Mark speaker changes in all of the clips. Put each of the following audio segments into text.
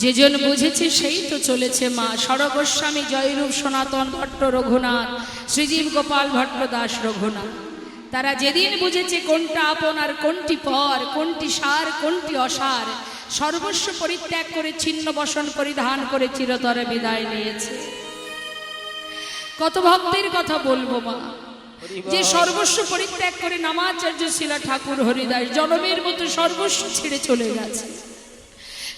Speaker 1: যেজন বুঝেছে সেই তো চলেছে মা। সরগোস্বামী জয়রূপ সনাতন ভট্ট রঘুনাথ, শ্রীজীব গোপাল ভট্ট দাস রঘুনাথ, তারা যেদিন বুঝেছে কোনটা আপন আর কোনটি পর, কোনটি সার কোনটি অসার, সর্বস্ব পরিত্যাগ করে ছিন্ন বসন পরিধান করে চিরতরে বিদায় নিয়েছে। কত ভক্তের কথা বলবো মা, যে সর্বস্ব পরিত্যাগ করে নামাচার্য শিলা ঠাকুর হরিদাস জনমের মতো সর্বস্ব ছেড়ে চলে গেছে।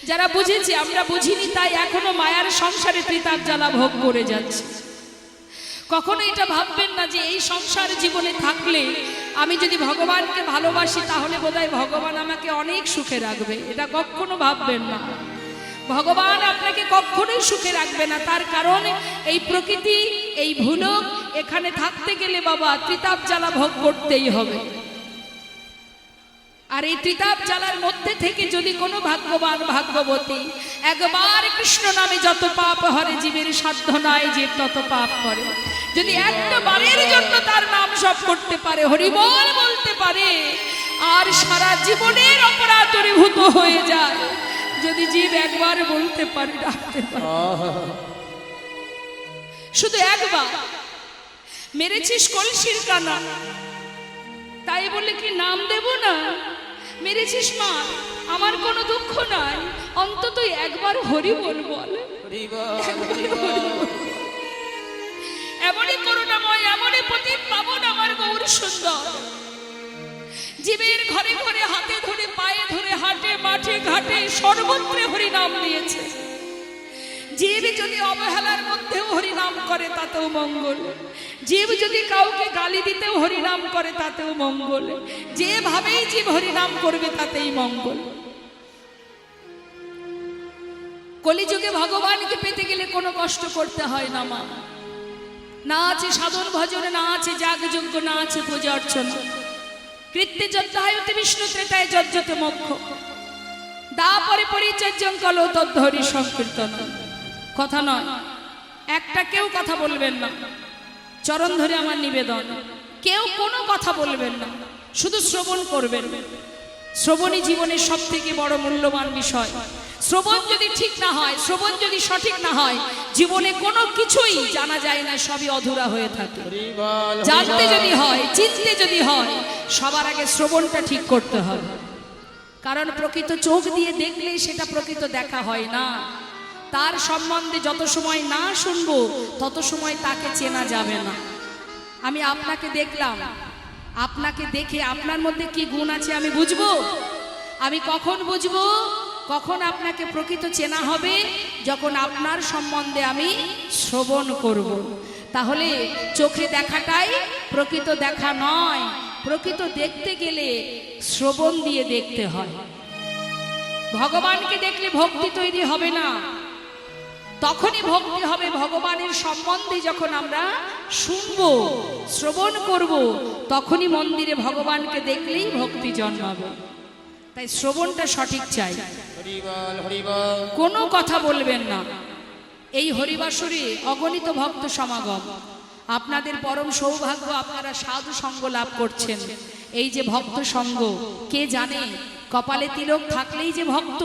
Speaker 1: যারা বুঝেছে, আমরা বুঝিনি তাই এখনো মায়ার সংসারে ত্রিতাপ জ্বালা ভোগ করে যাচ্ছে। কখনো এটা ভাববেন না যে এই সংসার জীবনে থাকলে আমি যদি ভগবানকে ভালোবাসি তাহলে বোধহয় ভগবান আমাকে অনেক সুখে রাখবে, এটা কখনো ভাববেন না। ভগবান আপনাকে কখনোই সুখে রাখবে না। তার কারণ এই প্রকৃতি, এই ভুলক, এখানে থাকতে গেলে বাবা ত্রিতাপ জ্বালা ভোগ করতেই হবে। আর এই ত্রিতাপ জ্বালার মধ্যে থেকে যদি কোনো ভাগ্যবান ভাগ্যবতী একবার কৃষ্ণ নামে যত পাপ হরে জীবের সাধ্য নাই জীব তত পাপ করে, যদি একবারের জন্য তার নাম জপ করতে পারে, হরিবল বলতে পারে, আর সারা জীবনের অপরাধ দূরীভূত হয়ে যায় যদি জীব একবার বলতে পারে, ডাকতে পারে। শুধু একবার মেরেছিস কলসির কানা, তাই বলে কি নাম দেব না? মেরেছিস মা, আমার কোনো দুঃখ নাই, অন্তত একবার হরি বল বল। এমনই করুণাময়, এমনই পতিত পাবন আমার গৌর সুন্দর, জীবের ঘরে ঘরে হাতে ধরে পায়ে ধরে হাটে মাঠে ঘাটে সর্বত্রে হরি নাম নিয়েছে। জীব যদি অবহেলার মধ্যেও হরিনাম করে তাতেও মঙ্গল, জীব যদি কাউকে গালি দিতেও হরিনাম করে তাতেও মঙ্গল, যেভাবেই জীব হরিনাম করবে তাতেই মঙ্গল। কলিযুগে ভগবানকে পেতে গেলে কোনো কষ্ট করতে হয় না মা। না আছে সাধন ভজনে, না আছে যাগযজ্ঞ, না আছে পূজা অর্চনা। কৃত্যে যজ্ঞায়তে বিষ্ণু ত্রেতায় যজ্ঞতে মোক্ষ, দাপরে পরিচর্যং কলো তদ্ধরি সংকীর্তন। কথা নয়, একটা কেউ কথা বলবেন না, চরণ ধরে আমার নিবেদন, কেউ কোনো কথা বলবেন না, শুধু শ্রবণ করবেন। শ্রবণই জীবনের সব থেকে বড় মূল্যবান বিষয়। শ্রবণ যদি ঠিক না হয়, শ্রবণ যদি সঠিক না হয়, জীবনে কোনো কিছুই জানা যায় না, সবই অধুরা হয়ে থাকে। জানতে যদি হয়, চিনতে যদি হয়, সবার আগে শ্রবণটা ঠিক করতে হবে। কারণ প্রকৃত চোখ দিয়ে দেখলেই সেটা প্রকৃত দেখা হয় না। তার সম্বন্ধে যত সময় না শুনবো তত সময় তাকে চেনা যাবে না। আমি আপনাকে দেখলাম, আপনাকে দেখে আপনার মধ্যে কি গুণ আছে আমি বুঝবো। আমি কখন বুঝবো, কখন আপনাকে প্রকৃত চেনা হবে? যখন আপনার সম্বন্ধে আমি শ্রবণ করব। তাহলে চোখে দেখাটাই প্রকৃত দেখা নয়, প্রকৃত দেখতে গেলে শ্রবণ দিয়ে দেখতে হয়। ভগবানকে দেখলে ভক্তি তৈরি হবে না, তখনই ভক্তি হবে ভগবানের সম্বন্ধে যখন আমরা শুনবো, শ্রবণ করব, তখনই মন্দিরে ভগবানকে দেখলেই ভক্তি জন্মাবে। তাই শ্রবণটা সঠিক চাই, কোনো কথা বলবেন না। এই হরিবাসরে অগণিত ভক্ত সমাগম, আপনাদের পরম সৌভাগ্য, আপনারা সাধু সঙ্গ লাভ করছেন। এই যে ভক্ত সঙ্গ, কে জানে কপালে তিলক থাকলেই যে ভক্ত,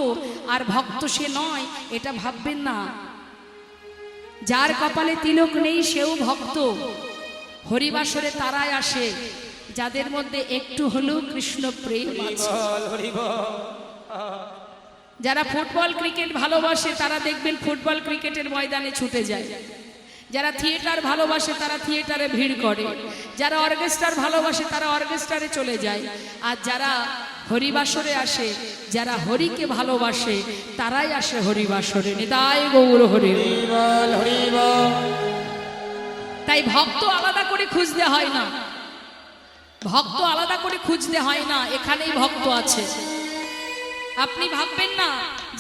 Speaker 1: আর ভক্ত সে নয় এটা ভাববেন না। যার কপালে তিলক নেই সেও ভক্ত। হরিবাসরে তারাই আসে যাদের মধ্যে একটু হলেও কৃষ্ণ প্রেম আছে। যারা ফুটবল ক্রিকেট ভালোবাসে তারা দেখবেন ফুটবল ক্রিকেটের ময়দানে ছুটে যায়। যারা থিয়েটার ভালোবাসে তারা থিয়েটারে ভিড় করে। যারা অর্কেস্ট্রার ভালোবাসে তারা অর্কেস্ট্রারে চলে যায়। আর যারা হরিবাসরে আসে, যারা হরিকে ভালোবাসে তারাই আসে হরিবাসরে। নিতাই গৌর হরি। তাই ভক্ত আলাদা করে খুঁজতে হয় না, ভক্ত আলাদা করে খুঁজতে হয় না, এখানেই ভক্ত আছে। আপনি ভাববেন না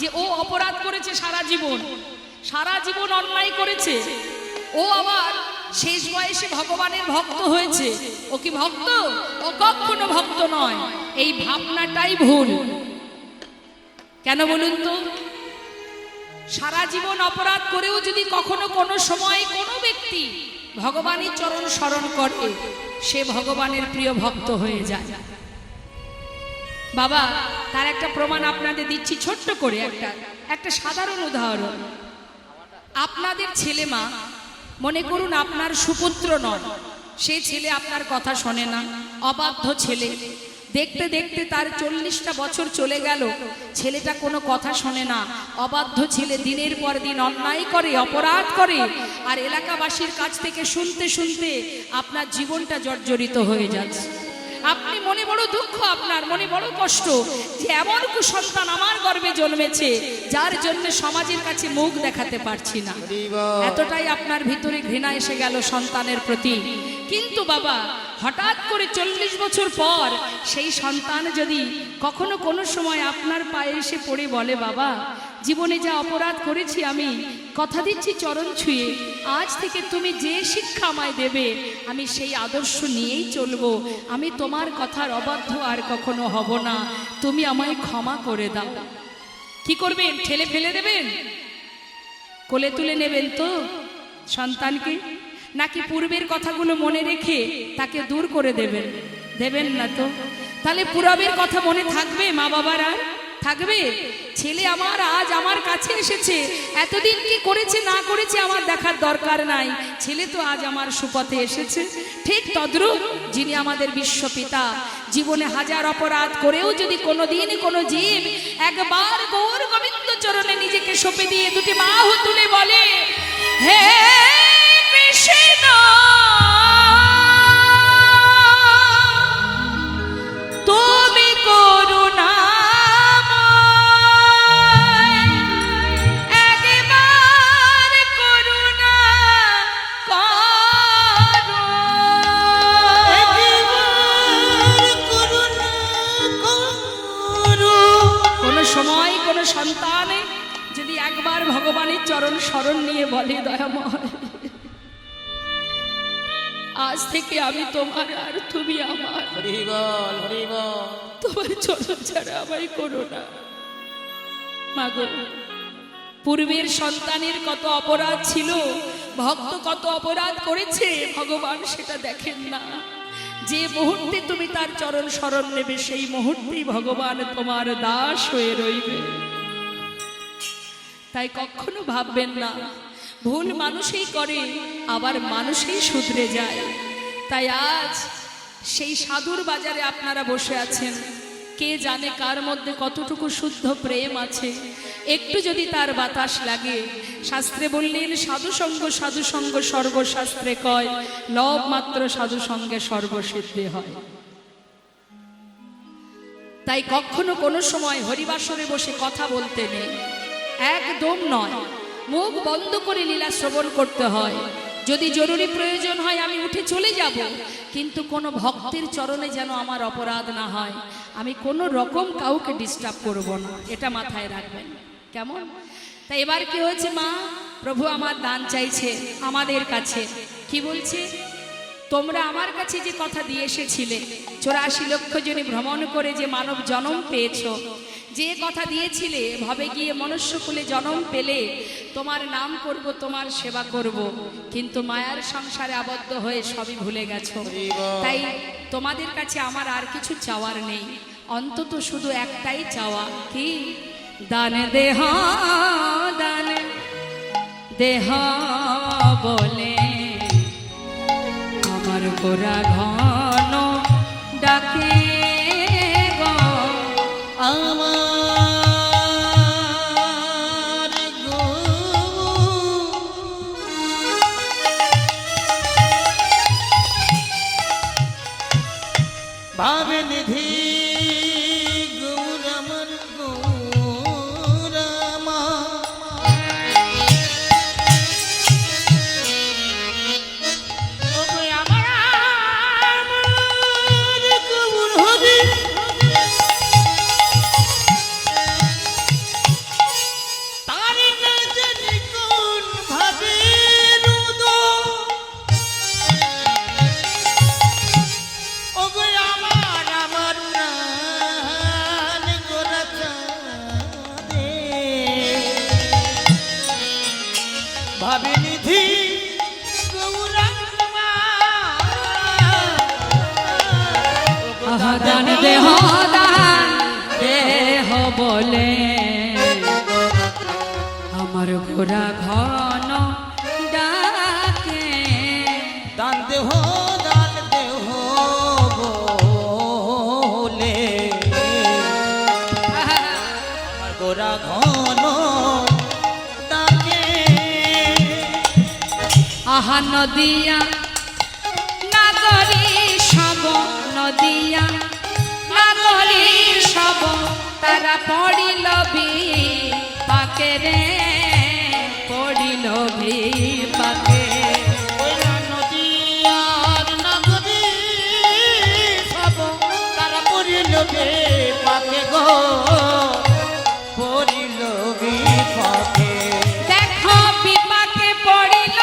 Speaker 1: যে ও অপরাধ করেছে সারা জীবন, সারা জীবন অন্যায় করেছে, ও আবার শেষ বয়সে ভগবানের ভক্ত হয়েছে, ও কি ভক্ত? ও কখনো ভক্ত নয়। এই ভাবনাটাই ভুল। কেন বলুন তো? সারা জীবন অপরাধ করেও যদি কখনো কোনো সময় কোনো ব্যক্তি ভগবানের চরণ স্মরণ করে, সে ভগবানের প্রিয় ভক্ত হয়ে যায়। বাবা, তার একটা প্রমাণ আপনাদের দিচ্ছি ছোট্ট করে। একটা সাধারণ উদাহরণ, আপনাদের ছেলে মা মনে করুন আপনার সুপুত্র নয়, সেই ছেলে আপনার কথা শোনে না, অবাধ্য ছেলে। দেখতে দেখতে তার 40টা বছর চলে গেল, ছেলেটা কোনো কথা শোনে না, অবাধ্য ছেলে, দিনের পর দিন অন্যায় করে, অপরাধ করে, আর এলাকাবাসীর কাছ থেকে শুনতে শুনতে আপনার জীবনটা জর্জরিত হয়ে যাচ্ছে। আপনি মনে বড় দুঃখ, আপনার মনে বড় কষ্ট যে এমন কুসন্তান আমার গর্ভে জন্মেছে যার জন্য সমাজের কাছে মুখ দেখাতে পারছি না। এতটাই আপনার ভিতরে ঘৃণা এসে গেল সন্তানের প্রতি। কিন্তু বাবা, হঠাৎ করে 40 বছর পর সেই সন্তান যদি কখনো কোনো সময় আপনার পায়ে এসে পড়ে বলে, বাবা জীবনে যা অপরাধ করেছি আমি কথা দিচ্ছি চরণ ছুঁয়ে, আজ থেকে তুমি যে শিক্ষা আমায় দেবে আমি সেই আদর্শ নিয়েই চলবো, আমি তোমার কথার অবাধ্য আর কখনো হব না, তুমি আমায় ক্ষমা করে দাও। কি করবেন? ঠেলে ফেলে দেবেন? কোলে তুলে নেবেন তো সন্তানকে? নাকি পূর্বের কথাগুলো মনে রেখে তাকে দূর করে দেবেন? দেবেন না তো। তাহলে পূর্বের কথা মনে থাকবে মা বাবার? আর থাকবে? ছেলে আমার আজ আমার কাছে এসেছে, এতদিন কি করেছে না করেছে আমার দেখার দরকার নাই, ছেলে তো আজ আমার সুপথে এসেছে। ঠিক তদ্রূপ যিনি আমাদের বিশ্বপিতা, জীবনে হাজার অপরাধ করেও যদি কোনোদিন কোনো জীব একবার গৌর গোবিন্দ চরণে নিজেকে সঁপে দিয়ে দুটি বাহু তুলে বলে, হে কৃষ্ণ তুমি করুণা সময় কোনো সন্তান যদি একবার ভগবানের চরণ শরণ নিয়ে বলে, দয়াময় আজ থেকে আমি তোমার আর তুমি আমার, তোমার চরণ ছাড়া আমায় করো না। মাগো, পূর্বের সন্তানের কত অপরাধ ছিল, ভক্ত কত অপরাধ করেছে, ভগবান সেটা দেখেন না। যে মুহূর্তে তুমি তার চরণ শরণ নেবে সেই মুহূর্তেই ভগবান তোমার দাস হয়ে রইবে। তাই কখনো ভাববেন না ভুল মানুষই করে, আবার মানুষই শুধরে যায়। তাই আজ সেই সাধুর বাজারে আপনারা বসে আছেন, কে জানে কার মধ্যে কতটুকু শুদ্ধ প্রেম আছে। একটু যদি তার বাতাস লাগে, শাস্ত্রে বললেন সাধুসঙ্গ সাধুসঙ্গ সর্বশাস্ত্রে কয়, লব মাত্র সাধুসঙ্গে সর্বসিদ্ধি হয়। তাই কখনো কোনো সময় হরিবাসরে বসে কথা বলতে নেই, একদম নয়। মুখ বন্ধ করে লীলা শ্রবণ করতে হয়। যদি জরুরি প্রয়োজন হয় আমি উঠে চলে যাব, কিন্তু কোনো ভক্তের চরণে যেন আমার অপরাধ না হয়, আমি কোনো রকম কাউকে ডিস্টার্ব করব না, এটা মাথায় রাখবেন। কেমন? তাই এবার কি হয়েছে মা? প্রভু আমার দান চাইছে আমাদের কাছে। কি বলছে? তোমরা আমার কাছে যে কথা দিয়ে এসেছিলে, 84 লক্ষ জনে ভ্রমণ করে যে মানব জন্ম পেয়েছ, যে কথা দিয়েছিলে ভাবে গিয়ে মনুষ্যকুলে জন্ম পেলে তোমার নাম করব, তোমার সেবা করব, কিন্তু মায়ার সংসারে আবদ্ধ হয়ে সবই ভুলে গেছো। তাই তোমাদের কাছে আমার আর কিছু চাওয়ার নেই, অন্তত শুধু একটাই চাওয়া, কি? দান দেহ, দান দেহ বলে আমার গোরা ঘন ডাকে গো, আমার গো
Speaker 2: ভাবে নিধি
Speaker 1: দান দেহ, দান দেহ বলে আমার ঘোড়া ঘন ডাকে,
Speaker 2: দান দেহ বলে আমার গোরা ঘন ডাকে।
Speaker 1: আহা নদিয়া নাগরী সব, নদিয়া নাগরী সব, তারা পড়িল বিপাকে রে, পড়িল বিপাকে।
Speaker 2: নদিয়ার নাগরী সব তারা পড়িল বিপাকে গো, পড়িল বিপাকে।
Speaker 1: দেখো বিপাকে পড়িল,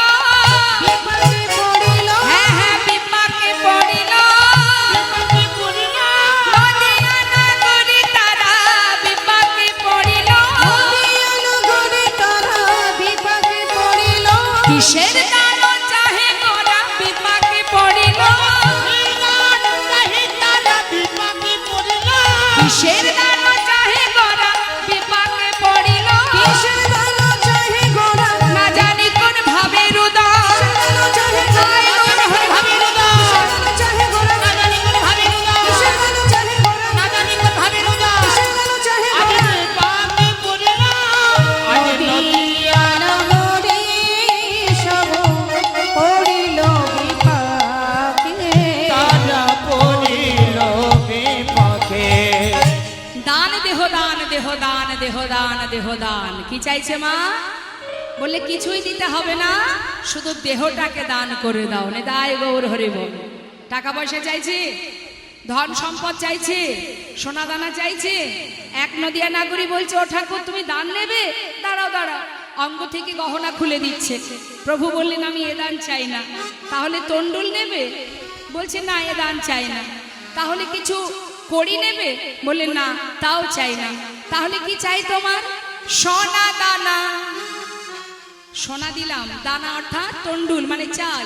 Speaker 1: হ্যাঁ হ্যাঁ বিপাকে পড়িল, নদিয়া নাগরী তারা বিপাকে পড়িল। কিসের দান চাহে গোরা বিপাকে পড়িল, কিসের দান চাহে গোরা বিপাকে পড়িল, না জানি কোন ভাবে রুদন, দান দেহ দান দেহ দান দেহ দান দেহ দান। কি চাইছে মা? বললে কিছুই দিতে হবে না, শুধু দেহটাকে দান করে দাও। নিতাই গৌর হরি বল। টাকা পয়সা চাইছে, ধন সম্পদ চাইছে, সোনা দানা চাইছে। এক নদিয়া নাগরী বলছে, ও ঠাকুর তুমি দান নেবে? দাঁড়াও দাঁড়াও, অঙ্গ থেকে গহনা খুলে দিচ্ছে। প্রভু বললেন আমি এ দান চাই না। তাহলে তন্ডুল নেবে? বলছে না এ দান চাই না। তাহলে কিছু কড়ি নেবে? বলে না তাও চাই না। তাহলে কি চাই তোমার? সোনা দানা। সোনা দিলাম, দানা অর্থাৎ তন্ডুল মানে চাল।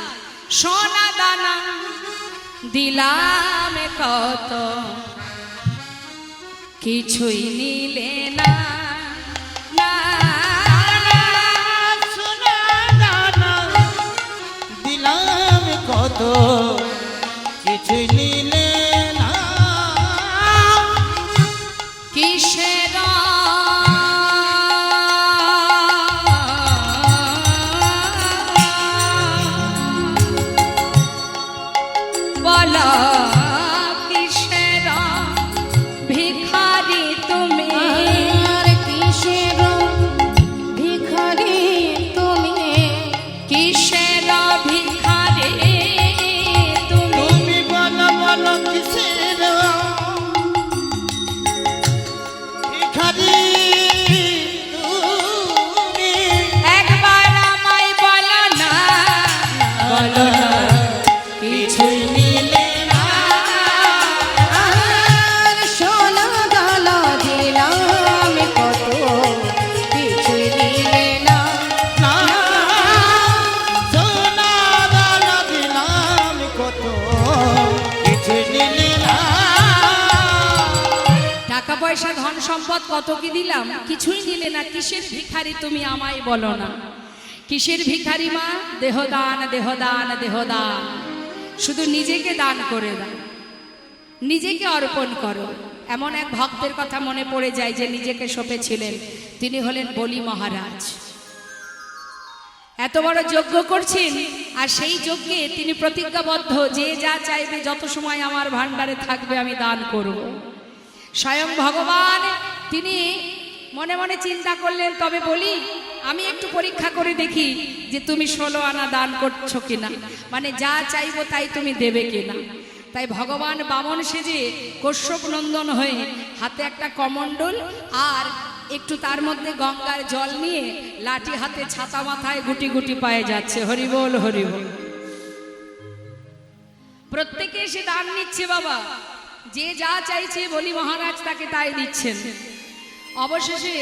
Speaker 1: সোনা দানা দিলাম কত, কিছুই নিলে না, না
Speaker 2: সোনা দানা দিলাম কত, কিছু নিলে না।
Speaker 1: কিসের বলো, কিসের ভিখারি তুমি, কিসের ভিখারি তুমি, কিসের ভিখারি তুমি,
Speaker 2: তুমি বলো বলো কিসের ভিখারি তুমি,
Speaker 1: একবার আমায় বলো না, বলো না কিছুই নিলে না।
Speaker 3: সোনা দানা দিলাম কত, কিছুই দিলে না।
Speaker 2: না সোনা দানা দিলাম কত, কিছু নিলে না।
Speaker 1: টাকা পয়সা ধন সম্পদ কত কি দিলাম, কিছুই দিলে না। কিসের ভিখারি তুমি আমায় বলো না। কিসের ভিখারি মা? দেহদান দেহদান দেহদান। শুধু নিজেকে দান করে দাও, নিজেকে অর্পণ করো। এমন এক ভক্তের কথা মনে পড়ে যায় যে নিজেকে সঁপেছিলেন। তিনি হলেন বলি মহারাজ। এত বড় যজ্ঞ করছেন, আর সেই যজ্ঞে তিনি প্রতিজ্ঞাবদ্ধ, যে যা চাইবে যত সময় আমার ভান্ডারে থাকবে আমি দান করব। স্বয়ং ভগবান তিনি মনে মনে চিন্তা করলেন, তবে বলি আমি একটু পরীক্ষা করে দেখি যে তুমি 16 আনা দান করছো কিনা, মানে যা চাইবো তাই তুমি দেবে কিনা। তাই ভগবান বামন সেজে কশ্যপ নন্দন হয়ে হাতে একটা কমণ্ডল আর একটু তার মধ্যে গঙ্গার জল নিয়ে লাঠি হাতে ছাতা মাথায় গুটি গুটি পায়ে যাচ্ছে। হরিবোল হরিবোল। প্রত্যেকে এসে দান নিচ্ছে বাবা, যে যা চাইছে বলি মহারাজ তাকে তাই দিচ্ছেন। অবশেষে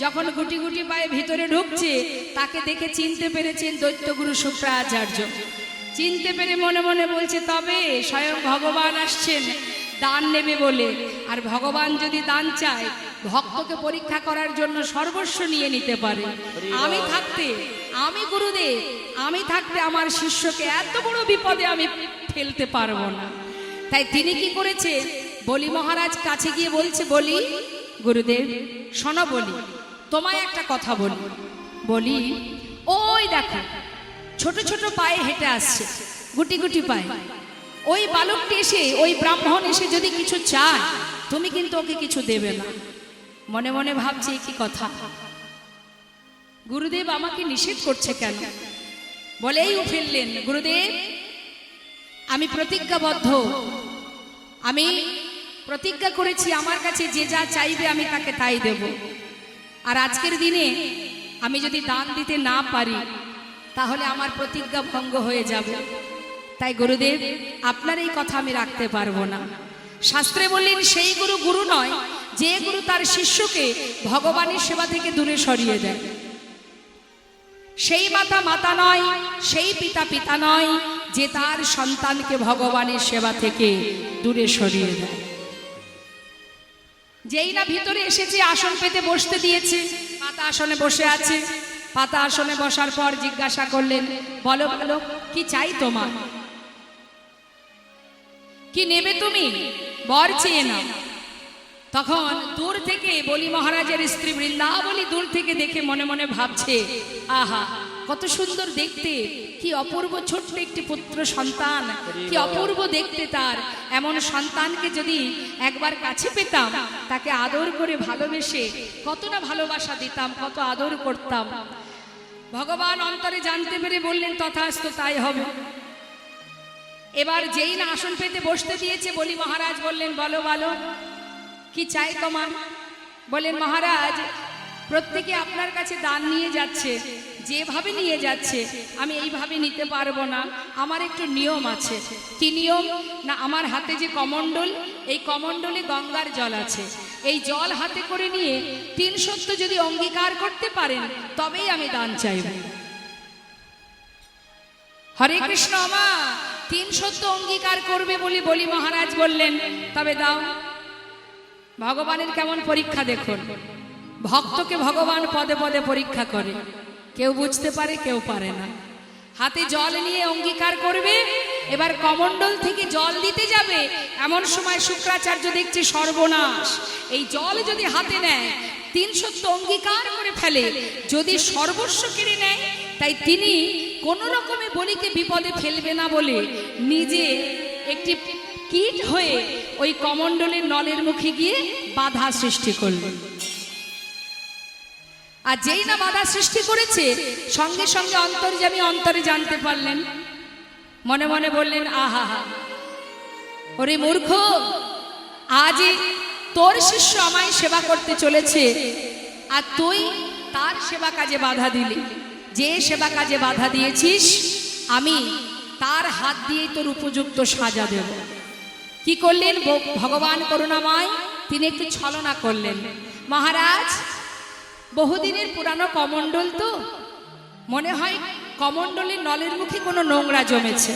Speaker 1: যখন গুটি গুটি পায়ে ভিতরে ঢুকছে, তাকে দেখে চিনতে পেরেছেন দৈত্যগুরু শুক্রাচার্য। চিনতে পেরে মনে মনে বলছে, তবে স্বয়ং ভগবান আসছেন দান নেবে বলে। আর ভগবান যদি দান চায়, ভক্তকে পরীক্ষা করার জন্য সর্বস্ব নিয়ে নিতে পারে। আমি থাকতে, আমি গুরুদেব, আমি থাকতে আমার শিষ্যকে এত বড় বিপদে আমি ফেলতে পারবো না। তাই তিনি কি করেছে, বলি মহারাজ কাছে গিয়ে বলছে, বলি গুরুদেব শোনো, বলি তোমায় একটা কথা বলি। বলি ওই দেখো ছোট ছোট পায়ে হেঁটে আসছে, গুটি গুটি পায়ে। ওই বালকটি এসে, ওই ব্রাহ্মণ এসে যদি কিছু চায়, তুমি কিন্তু ওকে কিছু দেবে না। মনে মনে ভাবছি কি কথা, গুরুদেব আমাকে নিষেধ করছে কেন? বলেই ফেললেন, গুরুদেব আমি প্রতিজ্ঞাবদ্ধ, আমি প্রতিজ্ঞা করেছি আমার কাছে যে যা চাইবে আমি তাকে তাই দেব। আর আজকের দিনে আমি যদি দান দিতে না পারি তাহলে আমার প্রতিজ্ঞা ভঙ্গ হয়ে যাবে। তাই গুরুদেব আপনার এই কথা আমি রাখতে পারবো না। শাস্ত্রে বললেন সেই গুরু গুরু নয় যে গুরু তার শিষ্যকে ভগবানের সেবা থেকে দূরে সরিয়ে দেয়। সেই মাতা মাতা নয়, সেই পিতা পিতা নয় যে তার সন্তানকে ভগবানের সেবা থেকে দূরে সরিয়ে দেয়। যেই না ভিতরে এসেছে আসন পেতে বসতে দিয়েছে, পাতা আসনে বসে আছে। পাতা আসনে বসার পর জিজ্ঞাসা করলেন, বলো বলো কি চাই তোমার, কি নেবে তুমি, বর চেয়ে নাও। তখন দূর থেকে বলি মহারাজের স্ত্রী বৃন্দাবলী দূর থেকে দেখে মনে মনে ভাবছে, আহা কত সুন্দর দেখতে, কি অপূর্ব ছোট্ট একটি পুত্র সন্তান, কি অপূর্ব দেখতে তার। এমন সন্তানকে যদি একবার কাছে পেতাম, তাকে আদর করে ভালোবেসে কত না ভালোবাসা দিতাম, কত আদর করতাম। ভগবান অন্তরে জানতে পেরে বললেন, তথাস্তু তাই হবে। এবার যেই না আসন পেতে বসতে দিয়েছে, বলি মহারাজ বললেন, বলো বলো কি চাই তোমার। বলেন, মহারাজ প্রত্যেকে আপনার কাছে দান নিয়ে যাচ্ছে, যেভাবে নিয়ে যাচ্ছে আমি এইভাবে নিতে পারবো না, আমার একটু নিয়ম আছে। কি নিয়ম না, আমার হাতে যে কমণ্ডল, এই কমণ্ডলে গঙ্গার জল আছে, এই জল হাতে করে নিয়ে ৩ সত্য যদি অঙ্গীকার করতে পারেন তবেই আমি দান চাইব। হরে কৃষ্ণ, মা ৩ সত্য অঙ্গীকার করবে বলি বলি মহারাজ বললেন, তবে দাও। ভগবানের কেমন পরীক্ষা দেখুন, ভক্তকে ভগবান পদে পদে পরীক্ষা করে, কেউ বুঝতে পারে কেউ পারে না। হাতে জল নিয়ে অঙ্গীকার করবে, এবার কমণ্ডল থেকে জল দিতে যাবে, এমন সময় শুক্রাচার্য দেখছে সর্বনাশ, এই জল যদি হাতে নেয় ৩ সত্য অঙ্গীকার করে ফেলে, যদি সর্বস্ব কেড়ে নেয়, তাই তিনি কোন রকমে বলিকে বিপদে ফেলবে না বলে নিজে একটি কীট হয়ে ওই কমণ্ডলের নলের মুখে গিয়ে বাধা সৃষ্টি করলেন। আর যেই না বাধা সৃষ্টি করেছে, সঙ্গে সঙ্গে অন্তর্যামী অন্তরে জানতে পারলেন। মনে মনে বললেন, আহা ওরে মূর্খ, আজ তোর শিষ্য আমায় সেবা করতে চলেছে, আর তুই তার সেবা কাজে বাধা দিলি। যে সেবা কাজে বাধা দিয়েছিস, আমি তার হাত দিয়েই তোর উপযুক্ত সাজা দেব। কি করলেন ভগবান করুণাময়, তিনি একটু ছলনা করলেন। মহারাজ বহুদিনের পুরানো কমণ্ডল তো, মনে হয় কমণ্ডলের নলের মুখে কোনো নোংরা জমেছে।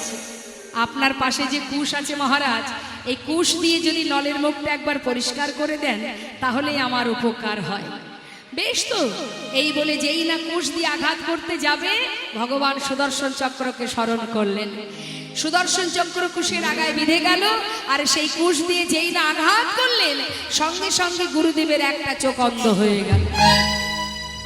Speaker 1: আপনার পাশে যে কুশ আছে মহারাজ, এই কুশ দিয়ে যদি নলের মুখটা একবার পরিষ্কার করে দেন তাহলেই আমার উপকার হয়। বেশ তো, এই বলে যেই না কুশ দিয়ে আঘাত করতে যাবে, ভগবান সুদর্শন চক্রকে স্মরণ করলেন। সুদর্শন চক্র কুশের আগায় বিঁধে গেল, আর সেই কুশ দিয়ে যেই না আঘাত করলেন, সঙ্গে সঙ্গে গুরুদেবের একটা চোখ অন্ধ হয়ে গেল।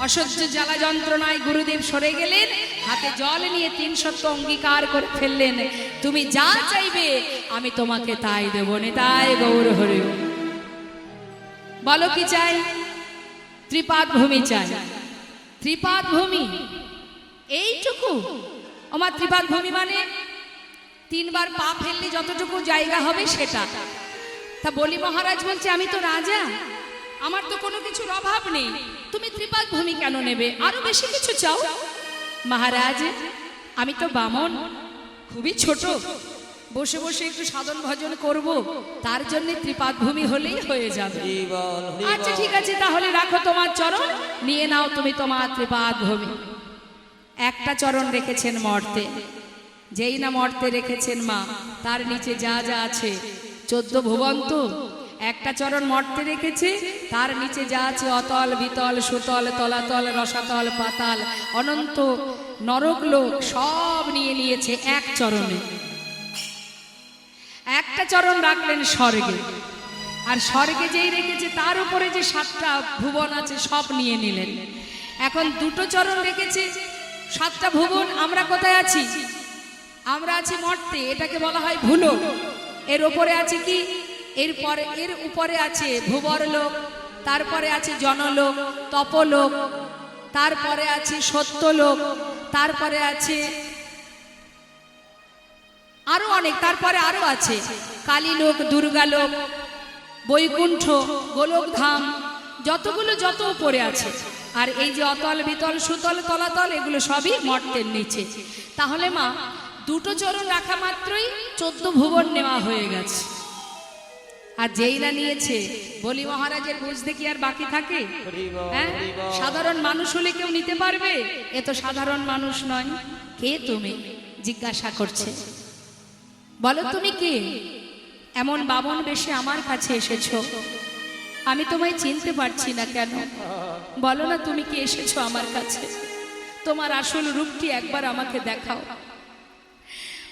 Speaker 1: অসহ্য জ্বালা যন্ত্রণায় গুরুদেব সরে গেলেন, হাতে জল নিয়ে ৩ সত্য অঙ্গীকার করে ফেললেন, তুমি যা চাইবে আমি তোমাকে তাই দেব। নিতাই গৌর হরি। বলো কি চাই? ত্রিপাদ ভূমি চাই। ত্রিপাদ ভূমি এইটুকু? আমার ত্রিপাদ ভূমি মানে 3 বার পা ফেললে যতটুকু জায়গা হবে সেটা। তা বলি মহারাজ বলছে, আমি তো রাজা, আমার তো কোনো কিছুর অভাব নেই, তুমি ত্রিপাদ ভূমি কেন নেবে? আরো বেশি কিছু চাও। মহারাজ আমি তো বামন, খুবই ছোট, বসে বসে একটু সাধন ভজন করব, তার জন্য ত্রিপাদ ভূমি হলেই হয়ে যাবে। আচ্ছা ঠিক আছে, তাহলে রাখো তোমার চরণ, নিয়ে নাও তুমি তোমার ত্রিপাদ ভূমি। একটা চরণ রেখেছেন মর্তে, যেই না মর্তে রেখেছেন মা, তার নিচে যা যা আছে 14 ভুবন তো, একটা চরণ মর্তে রেখেছে, তার নিচে যা আছে অতল বিতল সুতল তলাতল রসাতল পাতাল অনন্ত নরক লোক সব নিয়ে নিয়েছে এক চরণে। একটা চরণ রাখলেন স্বর্গে, আর স্বর্গে যেই রেখেছে তার উপরে যে 7টা ভুবন আছে সব নিয়ে নিলেন। এখন দুটো চরণ রেখেছে 7টা ভুবন। আমরা কোথায় আছি? আমরা আছি মর্তে, এটাকে বলা হয় ভূলোক। এর উপরে আছে কি? এর উপরে আছে ভূবর লোক, তারপরে আছে জনলোক, তপলোক, তারপরে আছে সত্যলোক, তারপরে আছে আরো অনেক, তারপরে আরো আছে কালীলোক, দুর্গালোক, বৈকুণ্ঠ, গোলকধাম, যতগুলো যত উপরে আছে। আর এই যে অতল বিতল সুতল তলাতল এগুলো সবই মর্তের নিচে। তাহলে মা দুটো চরণ রাখা মাত্রই 14 ভুবন নেওয়া হয়ে গেছে। আর যেই না নিয়েছে, বলি মহারাজের বুঝতে কি আর বাকি থাকে? হ্যাঁ, সাধারণ মানুষ হলে কেউ নিতে পারবে? এ তো সাধারণ মানুষ নয়। কে তুমি? জিজ্ঞাসা করছে। বলো তুমি কে? এমন বামন বেশে আমার কাছে এসেছো, আমি তোমায় চিনতে পারছি না কেন? বলো না তুমি কি এসেছো আমার কাছে? তোমার আসল রূপটি একবার আমাকে দেখাও।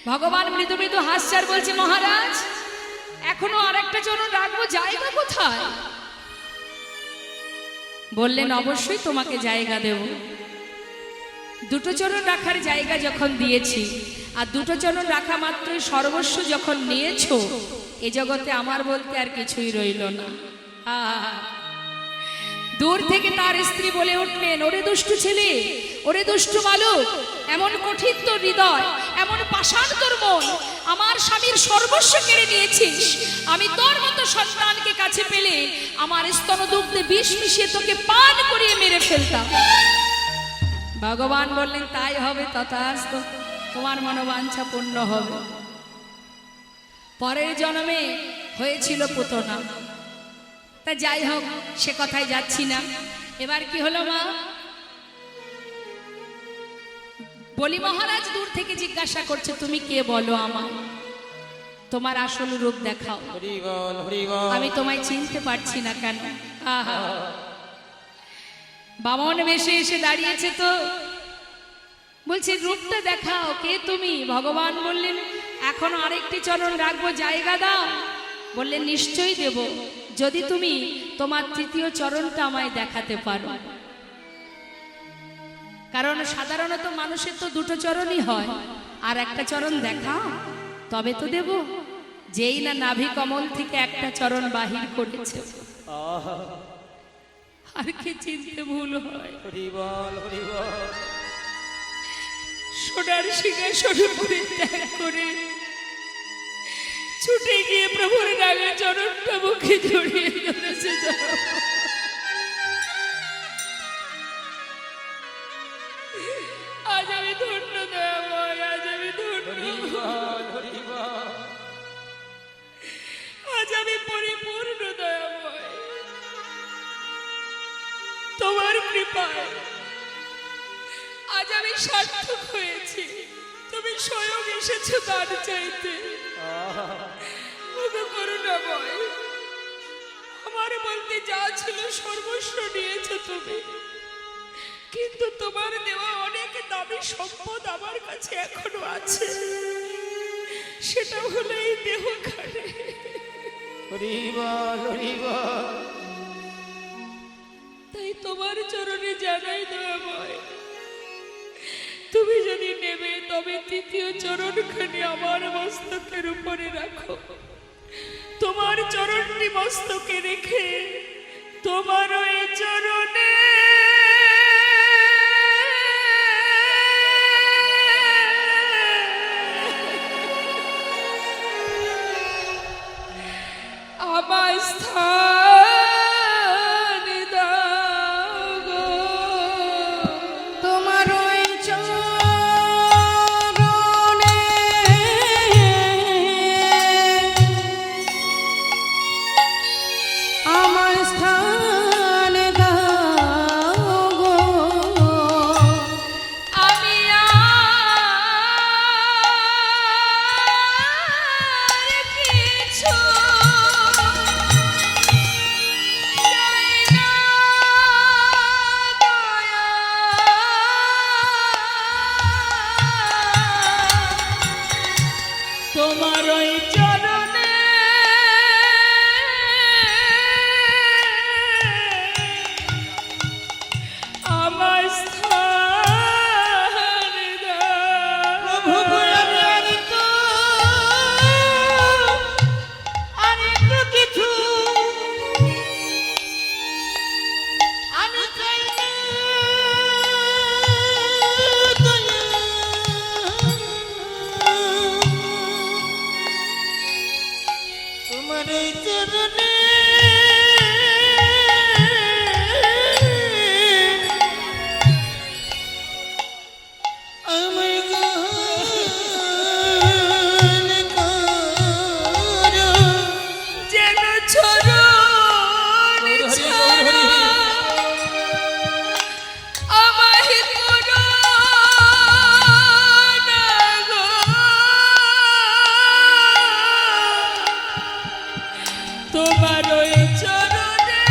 Speaker 1: ভগবান মৃদু মৃদু হাসছে আর বলছে, মহারাজ এখনো আরেকটা চরণ রাখবো, জায়গা কোথায়? বললেন অবশ্যই তোমাকে জায়গা দেব। দুটো চরণ রাখার জায়গা যখন দিয়েছি, আর দুটো চরণ রাখা মাত্রই সর্বস্ব যখন নিয়েছো, এ জগতে আমার বলতে আর কিছুই রইল না। দূর থেকে তার স্ত্রী বলে উঠলেন, ওরে দুষ্টু ছেলে, ওরে দুষ্টু বালক, এমন কঠিন তোর হৃদয়, এমন পাষাণ তোর মন, আমার স্বামীর সর্বস্ব কেড়ে নিয়েছিস। আমি তোর মতো সন্তানকে কাছে পেলে আমার স্তনদুগ্ধে বিষ মিশিয়ে তোকে পান করিয়ে মেরে ফেলতাম। ভগবান বললেন, তাই হবে, তথাস্তু, তোমার মনোবাঞ্ছা পূর্ণ হবে। পরের জন্মে হয়েছিল পুতনা। তা যাই হোক, সে কথায় যাচ্ছি না। এবার কি হলো মা? বলি মহারাজ দূর থেকে জিজ্ঞাসা করছে, তুমি কে বলো আমায়, তোমার আসল রূপ দেখাও। আমি তোমায় চিনতে পারছি না কেন? আহা, বামন বেশে এসে দাঁড়িয়েছে তো, বলছে রূপটা দেখাও, কে তুমি? ভগবান বললেন, এখনো আরেকটি চরণ রাখবো, জায়গা দাও। বললেন নিশ্চয়ই দেব, যদি তুমি তোমার তৃতীয় চরণটা আমায় দেখাতে পারো। কারণ সাধারণত মানুষের তো দুটো চরণই হয়, আর একটা চরণ দেখাও তবে তো দেব। যেই না নাভি কমল থেকে একটা চরণ বাহির করেছে, আর কে চিনতে ভুল হয়? সোনার সিংহাসনের উপরে ত্যাগ করে ছুটে গিয়ে প্রভুর নামে চরণটা মুখে জড়িয়ে ধরেছে। আজ আমি ধন্য দয়াময়, আজ আমি ধন্য, আজ আমি পরিপূর্ণ দয়াময়। তোমার কৃপায় আজ আমি সার্থক হয়েছি। তুমি স্বয়ং এসেছো দান চাইতে। করুণাময়, আমার বলতে যা ছিল সর্বস্ব নিয়েছো তুমি, কিন্তু তোমার দেওয়া অনেক দামি সম্পদ আমার কাছে এখনো আছে। সেটা হলো এই দেহখানে। তাই তোমার চরণে জানাই দয়াময়, তুমি যদি নেবে তবে তৃতীয় চরণখানি আমার মস্তকের উপরে রাখো। তোমার চরণটি মস্তকে রেখে তোমার ওই চরণে আমার স্থান দাও গো।
Speaker 3: তোমার ওই চরণে আমার স্থান দাও
Speaker 1: ওই চরণে আমার স্থান দাও।
Speaker 2: প্রভু আর একটু কিছু আমি চাই না দয়া। তোমার এই চরণে আমায় গান করো।
Speaker 1: যেন চরণ ছাড়া আমায় করো না গো। তোমার ওই চরণে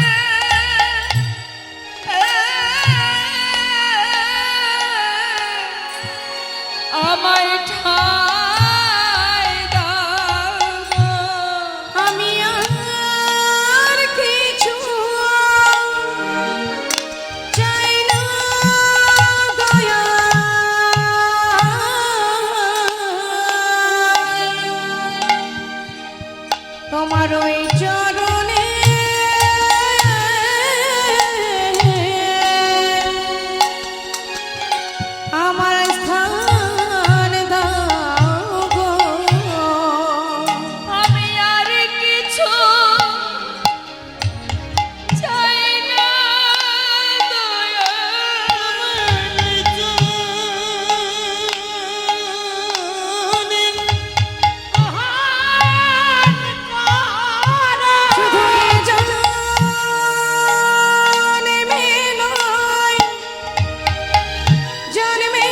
Speaker 1: আমায় ঠাঁই দাও গো।
Speaker 3: আমি আর কিছু চাই না দয়া। তোমার ওই চরণে আমার স্থান দাও গো।
Speaker 1: আমি আর কিছু চাই না দয়া।
Speaker 3: শুধু এই জন্মে নয়, জন্মে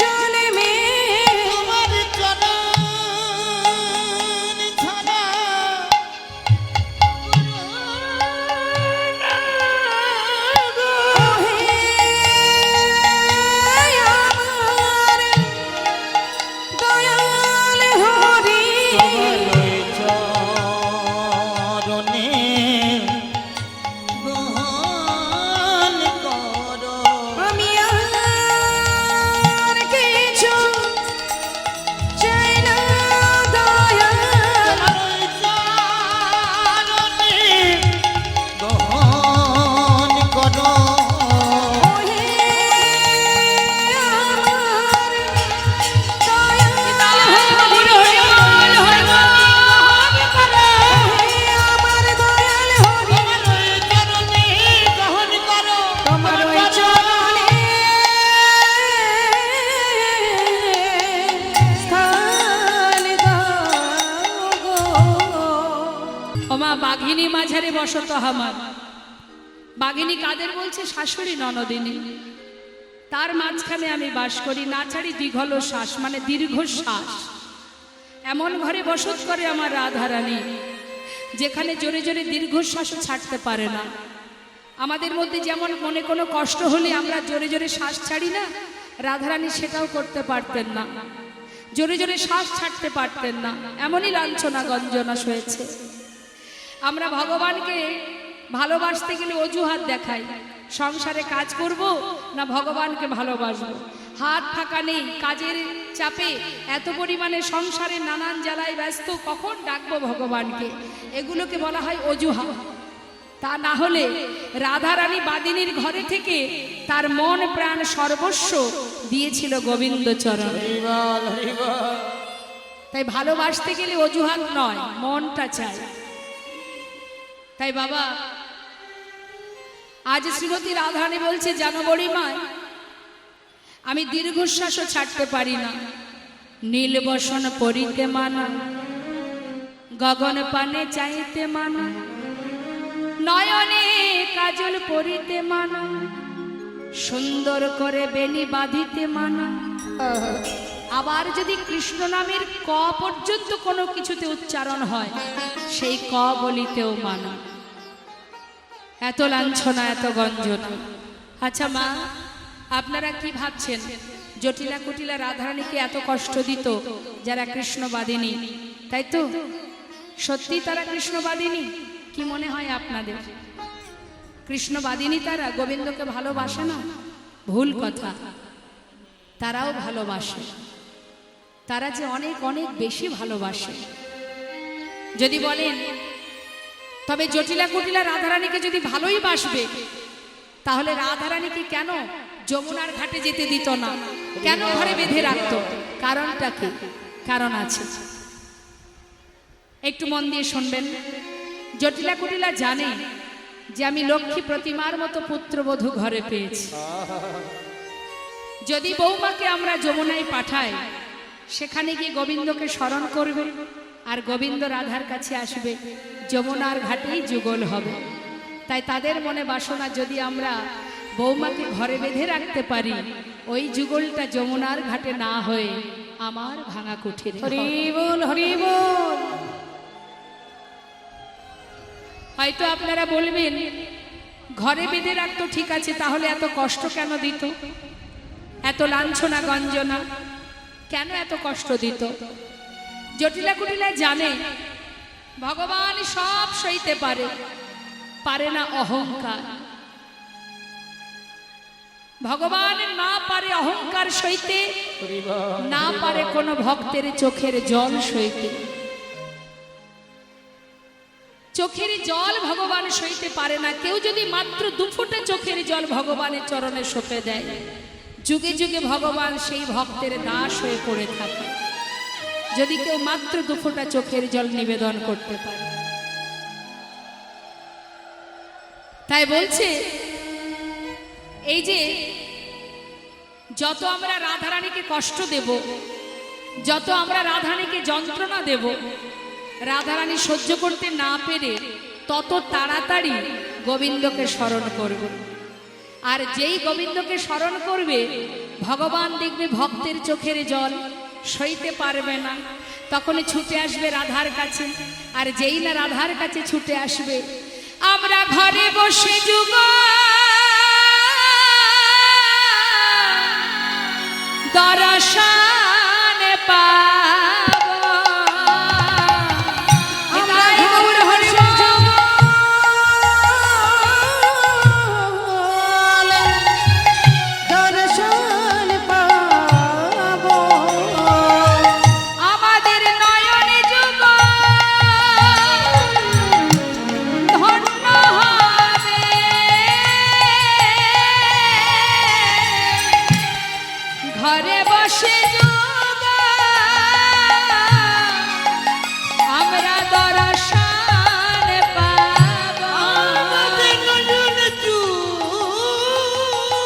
Speaker 3: জন্মে
Speaker 2: তোমার চরণ ছাড়া
Speaker 3: আমার দয়াল হরি।
Speaker 2: চরণে গ্রহণ করো।
Speaker 3: আমি আর কিছু চাই না দয়া।
Speaker 2: চরণে গ্রহণ করো। চরণে গ্রহণ করো।
Speaker 1: ওমা বাঘিনী মাঝারে বসত আমার। বাঘিনী কাদের বলছে? শাশুড়ি ননদিনী। তার মাঝখানে আমি বাস করি, না ছাড়ি দীঘল শ্বাস, মানে দীর্ঘ শ্বাস। এমন ঘরে বসত করে আমার রাধারানী, যেখানে জোরে জোরে দীর্ঘশ্বাসও ছাড়তে পারে না। আমাদের মধ্যে যেমন মনে কোনো কষ্ট হলে আমরা জোরে জোরে শ্বাস ছাড়ি না, রাধারানী সেটাও করতে পারতেন না, জোরে জোরে শ্বাস ছাড়তে পারতেন না। এমনই লাঞ্ছনা গঞ্জনা হয়েছে। আমরা ভগবানকে ভালোবাসতে গেলে অজুহাত দেখাই। সংসারে কাজ করব না ভগবানকে ভালোবাসবো, হাত ফাঁকা নেই, কাজের চাপে এত পরিমাণে সংসারে নানান জ্বালায় ব্যস্ত, কখন ডাকবো ভগবানকে? এগুলোকে বলা হয় অজুহাত। তা না হলে রাধারানী বাদিনীর ঘরে থেকে তার মন প্রাণ সর্বস্ব দিয়েছিল গোবিন্দ চরণ।
Speaker 2: হরিবল হরিবল।
Speaker 1: তাই ভালোবাসতে গেলে অজুহাত নয়, মনটা চাই। তাই বাবা, আজ শ্রীমতী রাধারানী বলছে, জানো বড়িমায়, আমি দীর্ঘশ্বাসও ছাড়তে পারি না। নীল বসন পরিতে মানা, গগন পানে চাইতে মানা, নয়নে কাজল পরিতে মানা, সুন্দর করে বেনি বাঁধিতে মানা। আবার যদি কৃষ্ণ নামের ক পর্যন্ত কোনো কিছুতে উচ্চারণ হয়, সেই ক বলিতেও মানা। এত লাঞ্ছনা, এত গঞ্জনা। আচ্ছা মা, আপনারা কি ভাবছেন? জটিলা কুটিলা রাধারানীকে এত কষ্ট দিত যারা কৃষ্ণবাদিনী, তাই তো? সত্যি তারা কৃষ্ণবাদিনী? কি মনে হয় আপনাদের? কৃষ্ণবাদিনী তারা? গোবিন্দকে ভালোবাসে না? ভুল কথা, তারাও ভালোবাসে। তারা যে অনেক অনেক বেশি ভালোবাসে। যদি বলেন তবে জটিলা কুটিলা রাধারানীকে যদি ভালোই বাসবে, তাহলে রাধারানীকে কেন যমুনার ঘাটে যেতে দিত না? কেন ঘরে বেঁধে রাখতো? কারণটা কি? কারণ আছে, একটু মন দিয়ে শুনবেন। জটিলা কুটিলা জানে যে আমি লক্ষ্মী প্রতিমার মতো পুত্রবধূ ঘরে পেয়েছি। যদি বৌমাকে আমরা যমুনায় পাঠাই, সেখানে গিয়ে গোবিন্দকে স্মরণ করবে, আর গোবিন্দ রাধার কাছে আসবে, যমুনার ঘাটেই যুগল হবে। তাই তাদের মনে বাসনা, যদি আমরা বৌমাকে ঘরে বেঁধে রাখতে পারি, ওই যুগলটা যমুনার ঘাটে না হয়ে আমার ভাঙা কুঠিরে।
Speaker 3: হরি বল, হরি বল।
Speaker 1: হয়তো আপনারা বলবেন ঘরে বেঁধে রাখতো ঠিক আছে, তাহলে এত কষ্ট কেন দিত? এত লাঞ্ছনা গঞ্জনা কেন এত কষ্ট দিত? জটিলা কুটিলা জানে ভগবান সব সইতে পারে, পারে না অহংকার। ভগবান না পারে অহংকার সইতে, না পারে কোনো ভক্তের চোখের জল সইতে। চোখের জল ভগবান সইতে পারে না। কেউ যদি মাত্র 2 ফোঁটা চোখের জল ভগবানের চরণে সঁপে দেয়, যুগে যুগে ভগবান সেই ভক্তের দাস হয়ে পড়ে থাকে। যদি কেউ মাত্র 2 ফোঁটা চোখের জল নিবেদন করতে পারে। তাই বলছে, এই যে যত আমরা রাধারানীকে কষ্ট দেব, যত আমরা রাধারানীকে যন্ত্রণা দেব, রাধারানী সহ্য করতে না পেরে তত তাড়াতাড়ি গোবিন্দকে স্মরণ করবে। আর যেই গোবিন্দকে স্মরণ করবে, ভগবান দেখবে ভক্তের চোখের জল সইতে পারবে না, তখন ছুটে আসবে রাধার কাছে। আর যেই না রাধার কাছে ছুটে আসবে, আমরা ঘরে বসে যুগ দর্শন পাব।
Speaker 3: দর্শন পাবো,
Speaker 1: আমাদের নয়নে যুগ ধন্য হবে। ঘরে বসে যুগ আমরা দর্শন পাব।
Speaker 2: আমাদের নয়ন যুগ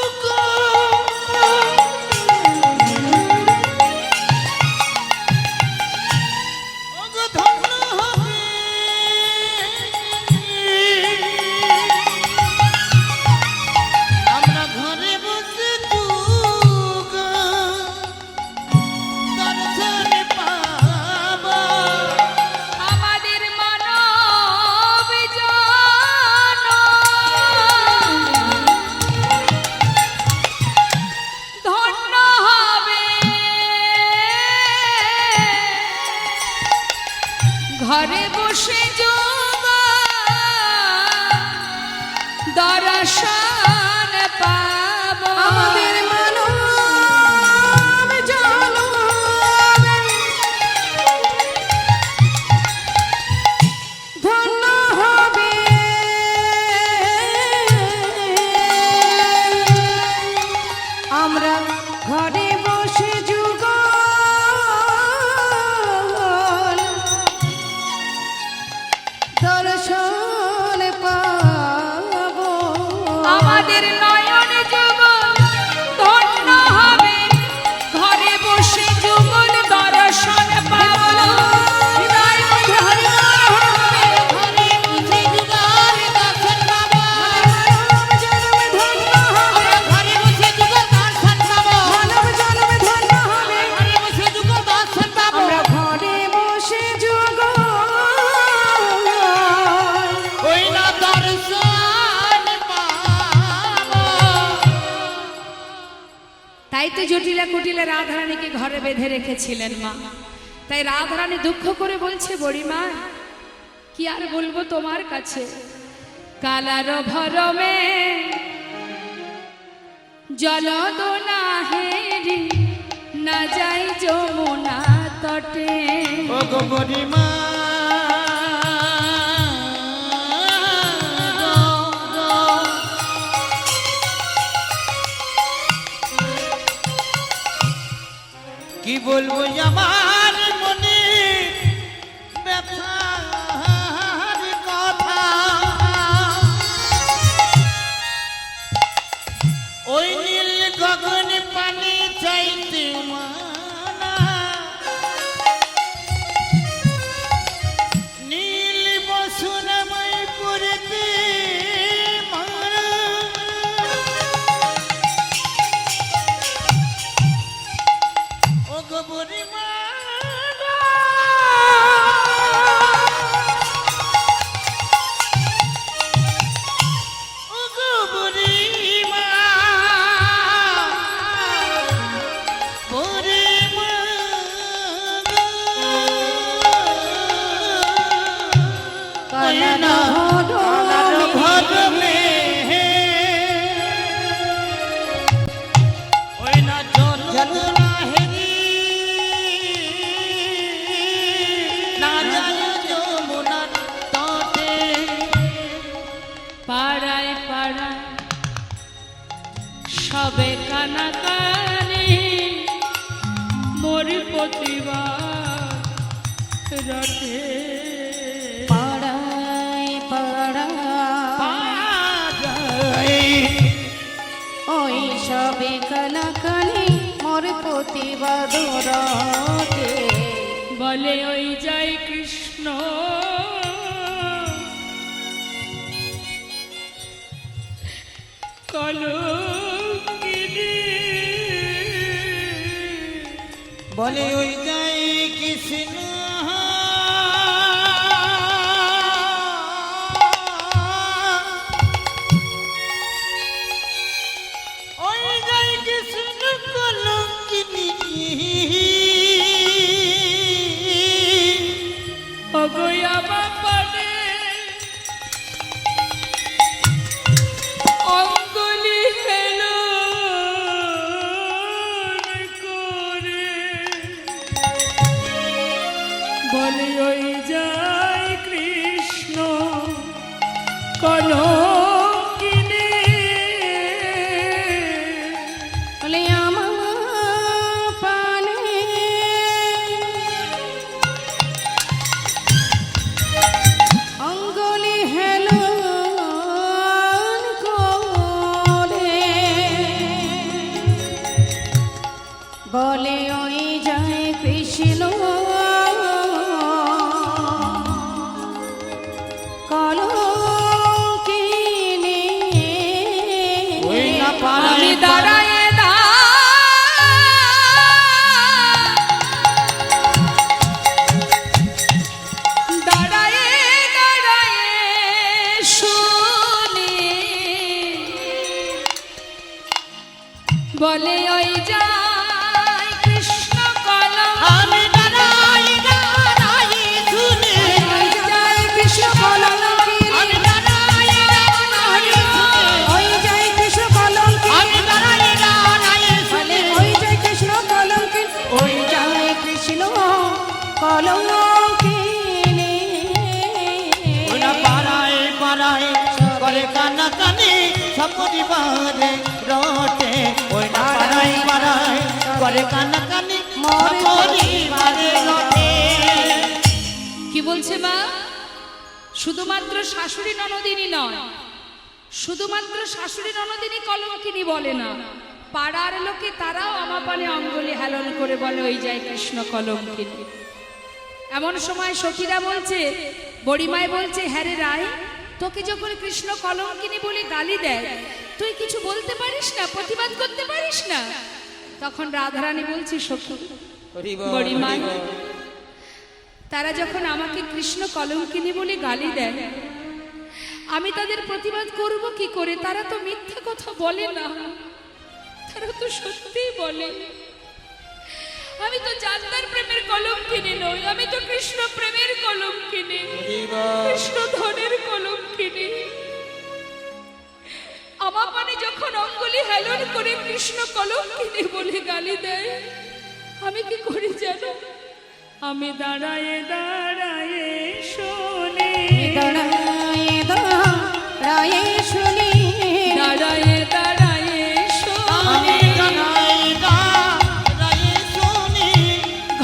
Speaker 2: ওগো ধন্য হবে। আমরা ঘরে বসে যুগ দর্শন পাব।
Speaker 1: আমাদের মানব জন ধন্য হবে। ঘরে বসে যোগ দর্শন পাব।
Speaker 3: আমাদের মানব জনম ধন্য হবে। আমরা ঘরে বসে যুগ দর্শন পাবো।
Speaker 1: আমাদের নয়ন যুগ ধন্য হবে। ঘরে বসে যুগল দর্শন পাব।
Speaker 2: ঘরে বসে যুগল দর্শন পাব।
Speaker 3: জনম ধন্য হবে।
Speaker 2: আমরা ঘরে বসে যুগল দর্শন পাব।
Speaker 3: মানব জনম
Speaker 1: তাই তো জটিলা কুটিলা রাধারানীকে ঘরে বেঁধে রেখেছিলেন মা। তাই রাধারানী দুঃখ করে বলছে, বড়িমা কি আর বলবো তোমার কাছে, কালার ভরমে জলদোনা হেরি না যাই যমুনা তটে।
Speaker 2: ও গো বুড়িমা কি বলবো আমার মনে ব্যথার কথা, ওই নীল গগন পানি চাইতে মানা, নীল বসুনময় পুরীতে মানা, ও গো বুড়িমা
Speaker 1: পাড়ায় পাড়ায় সবে কানাকানি মোর প্রতিবাদ রটে।
Speaker 3: পাড়ায় পাড়ায় ওই সবে কানাকানি মোর প্রতিবাদ রটে।
Speaker 1: বলে ওই যাই কৃষ্ণ কলঙ্কিনী,
Speaker 2: বলে ওই যাই কৃষ্ণ ওই যাই কৃষ্ণ কলঙ্কিনী,
Speaker 1: অগয়া বাপানে অঙ্গুলি হেলো করে, বলে ওই যায় কৃষ্ণ কলঙ্কিনী।
Speaker 3: বলে আমার পানে অঙ্গুলি হেলন করে, বলে ওই যায় কৃষ্ণ কলঙ্কিনী।
Speaker 2: ওই না
Speaker 1: আমি
Speaker 2: পাড়ায়
Speaker 1: দাঁড়ায় দাঁড়ায় দাঁড়ায় শুনি, বলে ওই যায় কৃষ্ণ কলঙ্কিনী।
Speaker 2: আমি দাঁড়াই দাঁড়াই শুনে,
Speaker 3: ওই যায় কৃষ্ণ কলঙ্কিনী,
Speaker 2: আমি দাঁড়াই দাঁড়াই শুনে,
Speaker 3: ওই যায় কৃষ্ণ কলঙ্কিনী,
Speaker 2: আমি দাঁড়াই দাঁড়াই
Speaker 3: বলে
Speaker 2: শুনে,
Speaker 3: ওই যায় কৃষ্ণ কলঙ্কিনী, ওই যায় কৃষ্ণ কলঙ্কিনী।
Speaker 2: ওই না পাড়ায় পাড়ায় করে কানাকানি সব পরিবারে রটে, ওই না পাড়ায় পাড়ায় করে কানাকানি সব পরিবারে রটে।
Speaker 1: কি বলছে মা? শুধুমাত্র শাশুড়ি ননদিনী নয়, শুধুমাত্র শাশুড়ি ননদিনী কলঙ্কিনী বলে না, পাড়ার লোকে তারাও আমাপানে অঙ্গুলি হেলন করে বলে ওই যায় কৃষ্ণ কলঙ্কিনী। এমন সময় সখীরা বলছে, বড়িমায় বলছে, হ্যাঁ রে রায়, তোকে যখন কৃষ্ণ কলঙ্কিনী বলে গালি দেয় তুই কিছু বলতে পারিস না, প্রতিবাদ করতে পারিস না? তখন রাধারানী বলছে, সখী বড়িমায়, তারা যখন আমাকে কৃষ্ণ কলঙ্কিনী বলে গালি দেয় আমি তাদের প্রতিবাদ করব কি করে? তারা তো মিথ্যা কথা বলে না, তারা তো সত্যিই বলে আমি তো জানতার প্রেমের কলঙ্কিনী নই, আমি তো কৃষ্ণ প্রেমের কলঙ্কিনী, কৃষ্ণ ধনের কলঙ্কিনী। আমার মানে যখন অঙ্গুলি হেলন করে কৃষ্ণ কলঙ্কিনী বলে গালি দেয়, আমি কি করি জানো? আমি দাঁড়ায়ে দাঁড়ায়ে শুনি,
Speaker 3: দাঁড়ায়ে দাঁড়ায়ে শুনি,
Speaker 1: দাঁড়ায়ে দাঁড়ায়ে শুনি,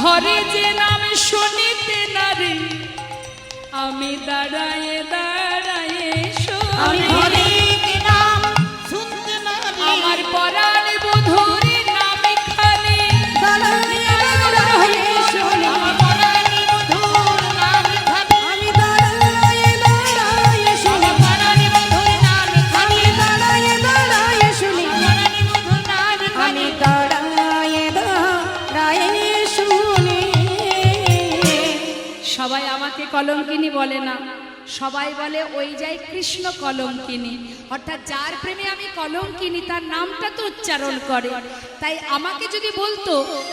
Speaker 1: ঘরে যে নাম শুনিতে নারী, আমি দাঁড়ায়ে দাঁড়ায়ে
Speaker 2: আমি
Speaker 1: শুনি,
Speaker 2: ঘরে কি নাম শুনতে নারী,
Speaker 1: আমার পরাণ বধূর নাম খানি,
Speaker 3: দাঁড়ায়ে দাঁড়ায়ে শুনি,
Speaker 2: আমার পরাণী মধুর নাম খানি,
Speaker 3: আমি দাঁড়ায়ে দাঁড়ায়ে শুনি,
Speaker 2: আমার পরাণী মধুর নাম খানি,
Speaker 3: আমি দাঁড়ায়ে দাঁড়ায়ে শুনি,
Speaker 2: পরাণী মধুর নাম খানি।
Speaker 3: আমি দাঁড়ায়ে দাঁড়ায়ে শুনি।
Speaker 1: সবাই আমাকে কলঙ্কিনী বলে না, সবাই বলে ওই যাই কৃষ্ণ কলঙ্কিনী, অর্থাৎ যার প্রেমে আমি কলঙ্কিনী তার নামটা তো উচ্চারণ করে। তাই আমাকে যদি বলতো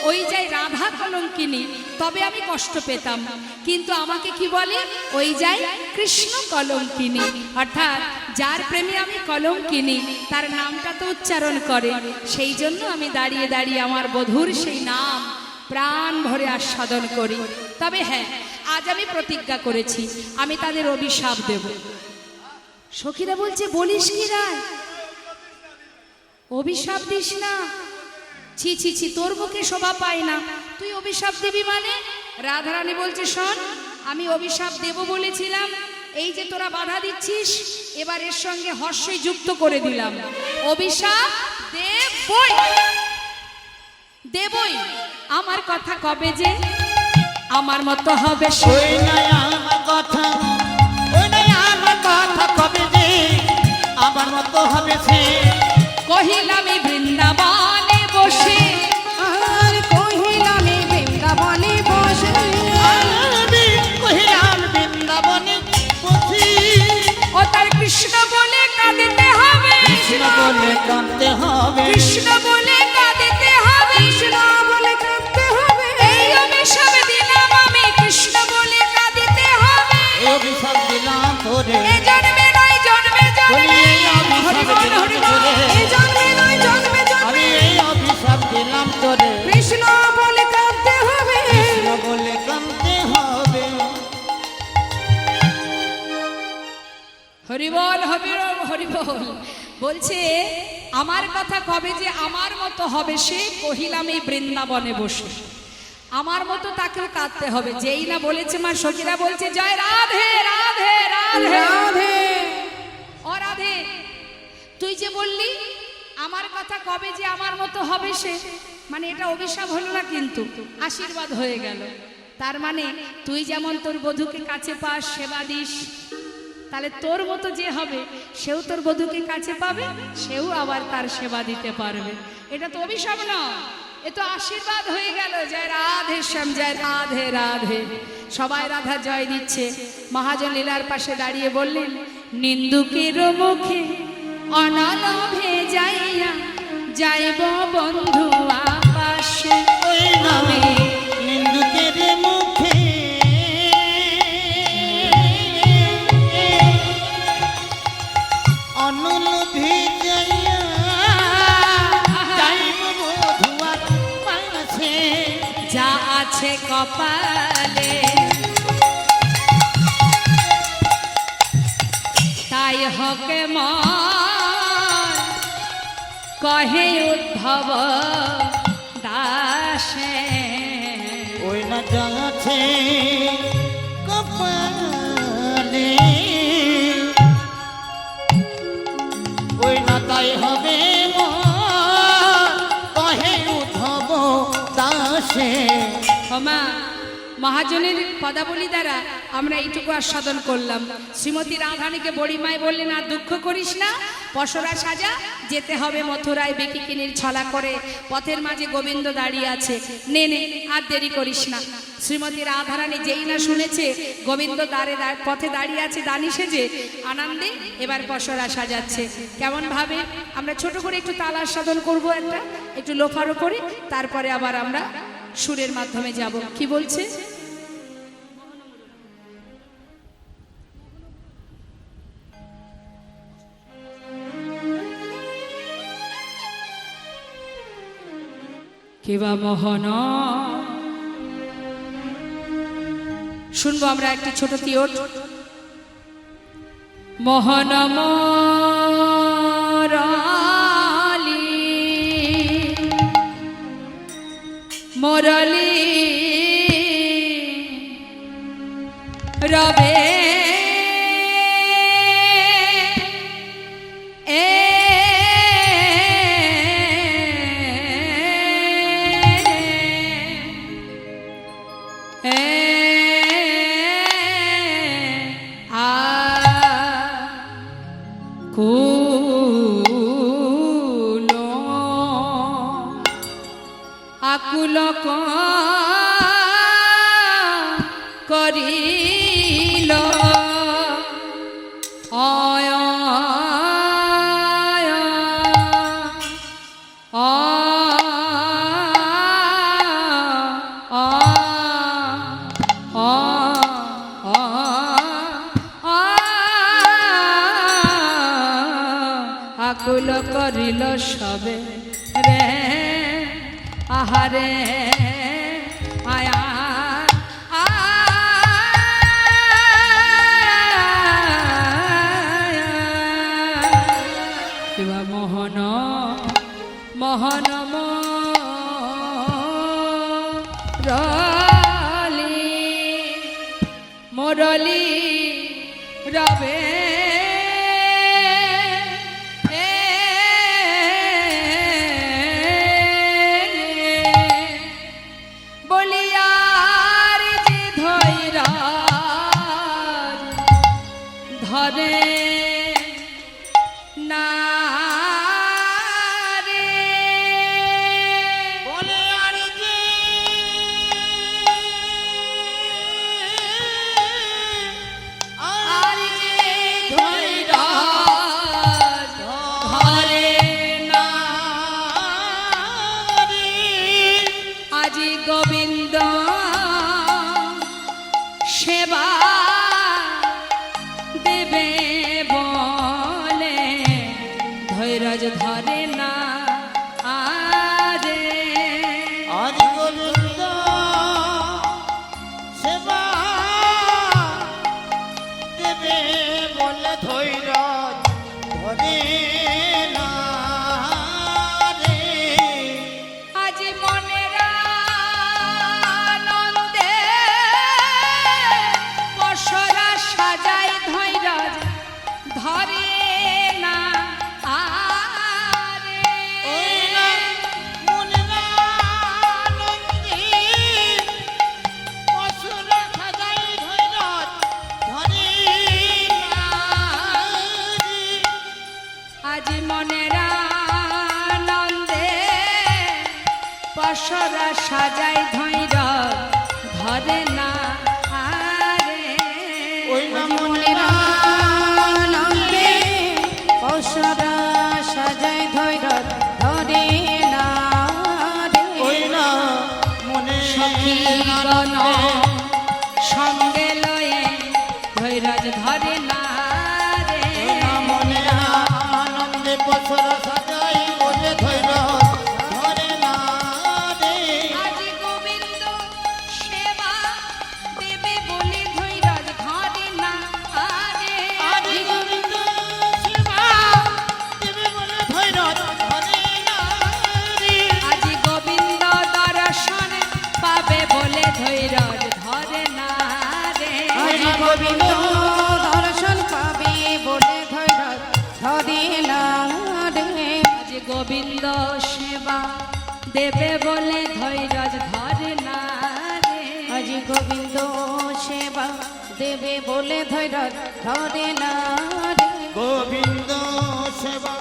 Speaker 1: ওই যাই রাধা কলঙ্কিনী তবে আমি কষ্ট পেতাম, কিন্তু আমাকে কি বলে ওই যাই কৃষ্ণ কলঙ্কিনী, অর্থাৎ যার প্রেমে আমি কলঙ্কিনী তার নামটা তো উচ্চারণ করে। সেই জন্য আমি দাঁড়িয়ে দাঁড়িয়ে আমার বধূর সেই নাম প্রাণ ভরে আস্বাদন করি। তবে হ্যাঁ, আজ আমি প্রতিজ্ঞা করেছি আমি তাদের অভিশাপ দেব। সখীরা বলছে বলিস কি রায়, অভিশাপ দিস না, ছি ছি ছি, তোর মুখে শোভা পায় না, তুই অভিশাপ দিবি মানে? রাধারানী বলছে শোন, আমি অভিশাপ দেব বলেছিলাম, এই যে তোরা বাধা দিচ্ছিস, এবার এর সঙ্গে হর্ষই যুক্ত করে দিলাম, অভিশাপ দেবই দেবই। আমার কথা কবে যে আমার মতো হবে সে,
Speaker 2: ওই নাই আমার কথা, ওই নাই আমার কথা কবে যে আমার মতো হবে সে,
Speaker 1: কহিলাম বৃন্দাবনে বসে,
Speaker 3: আর কহিলামে বৃন্দাবনে বসে,
Speaker 2: আমি কহিলাম বৃন্দাবনে বসি,
Speaker 1: ও তার কৃষ্ণ বলে কাঁদিতে হবে,
Speaker 2: কৃষ্ণ বলে কাঁদতে হবে,
Speaker 1: কৃষ্ণ বলে কাঁদিতে হবে,
Speaker 3: কৃষ্ণ বলে কাঁদতে হবে,
Speaker 1: এই অভিশাপ দিলাম আমি, কৃষ্ণ বলে কাঁদিতে হবে,
Speaker 2: এই অভিশাপ দিলাম তোরে,
Speaker 1: এ জন্মে নয় জন্মে
Speaker 2: বলি
Speaker 1: জন্মে,
Speaker 2: এই অভিশাপ
Speaker 1: হরি বল,
Speaker 2: দিলাম
Speaker 1: হরি বল।
Speaker 2: তোরে,
Speaker 3: এই জন্মে নয় জন্মে জন্মে,
Speaker 2: আমি এই অভিশাপ দিলাম তোরে,
Speaker 3: কৃষ্ণ বলে কাঁদতে হবে,
Speaker 2: কৃষ্ণ বলে কাঁদতে হবে।
Speaker 1: হরি বল, হরি বল, হরি বল। বলছে আমার কথা কবে যে আমার মতো হবে সে, কহিলাম এই বৃন্দাবনে বসে, আমার মতো তাকেও কাঁদতে হবে। যেই না বলেছে মা সখীরা বলছে জয় রাধে রাধে রাধে
Speaker 3: রাধে,
Speaker 1: ও রাধে, তুই যে বললি আমার কথা কবে যে আমার মতো হবে সে, মানে এটা অভিশাপ হলো না, কিন্তু আশীর্বাদ হয়ে গেল। তার মানে তুই যেমন তোর বধূকে কাছে পাস, সেবা দিস, তাহলে তোর মতো যে হবে সেও তোর বধূকে কাছে পাবে, সেও আবার তার সেবা দিতে পারবে। এটা তো অভিশাপ না, এ তো আশীর্বাদ হয়ে গেল। জয় রাধে শ্যাম, জয় রাধে রাধে। সবাই রাধা জয় দিচ্ছে। মহাজন লীলার পাশে দাঁড়িয়ে বললেন নিন্দুকের মুখে অনালভে যাইয়া যাইব বন্ধু আকাশে,
Speaker 2: ওই নামে নিন্দুকের মুখে অনুলোভে যাইয়া যাইব বধুয়ার পাশে,
Speaker 1: যা আছে কপালে তাই হকে মন, কহে উদ্ধব দাসে।
Speaker 2: ওই না যাচ্ছে কপালে, ওই না তাই হবে মন, কহে উদ্ধব দাসে।
Speaker 1: মা মহাজনের পদাবলী দ্বারা আমরা এইটুকু আস্বাদন করলাম। শ্রীমতী রাধারানীকে বড়িমায় বললেন, আর দুঃখ করিস না, পসরা সাজা, যেতে হবে মথুরায় বেকিকিনির ছলা করে, পথের মাঝে গোবিন্দ দাঁড়িয়ে আছে, নে নে, আর দেরি করিস না। শ্রীমতী রাধারানী যেই না শুনেছে গোবিন্দ পথে দাঁড়িয়ে আছে দানি সেজে, আনন্দে এবার পসরা সাজাচ্ছে। কেমন ভাবে আমরা ছোট করে একটু তাল আস্বাদন করব, একটু লোফারও করে, তারপরে আবার আমরা সুরের মাধ্যমে যাব। কি বলছে? কিবা মোহন, শুনবো আমরা একটি ছোট তিওট। মোহন মুরলী রবে আকুল করিল আয় আকুল করিল সবে রে আহারে আয়া কিবা মোহন মোহন মুরলী রবে ধরে না রে
Speaker 2: বলে আর যে
Speaker 1: আর যে ধৈরা ধরে না
Speaker 2: রে
Speaker 1: আজি গোবিন্দ সেবা দেবে বলে ধৈর্য ধরে না আরে
Speaker 2: আজ গোবিন্দ সেবা দেবে বলে ধৈর্য ধরে না রে
Speaker 1: আজ মনের আনন্দে পসরা সাজাই ধৈর্য ধরে না আরে
Speaker 2: ওই না মনের আনন্দে পশুরা সাজাই ধৈর্য ধরে না রে
Speaker 1: আজ মনের আনন্দে পসরা সাজাই ধৈর্য ধরে না আরে
Speaker 2: ওই না মনের
Speaker 3: আনন্দে পসরা সাজাই ধৈর্য ধরে না রে
Speaker 2: ওই না মনে
Speaker 1: সখীগণ সঙ্গে লয়ে ধৈর্য ধরে না রে
Speaker 2: মনে আনন্দে পছরা সাজাই বলে ধৈর্য ধরে না রে
Speaker 1: আজ গোবিন্দ সেবা দেবে বলে ধৈর্য ধরে না আরে
Speaker 2: আদি গোবিন্দ সেবা দেবে বলে ধৈর্য ধরে না রে
Speaker 1: আজ গোবিন্দ দর্শন পাবে বলে ধৈর্য ধরে না রে
Speaker 3: আজ গোবিন্দ দর্শন পাবে বলে ধৈর্য ধরে না রে
Speaker 1: আজ গোবিন্দ সেবা দেবে বলে ধৈর্য ধরে না রে
Speaker 3: আজ আজি গোবিন্দ সেবা দেবে বলে ধরে না রে
Speaker 2: গোবিন্দ সেবা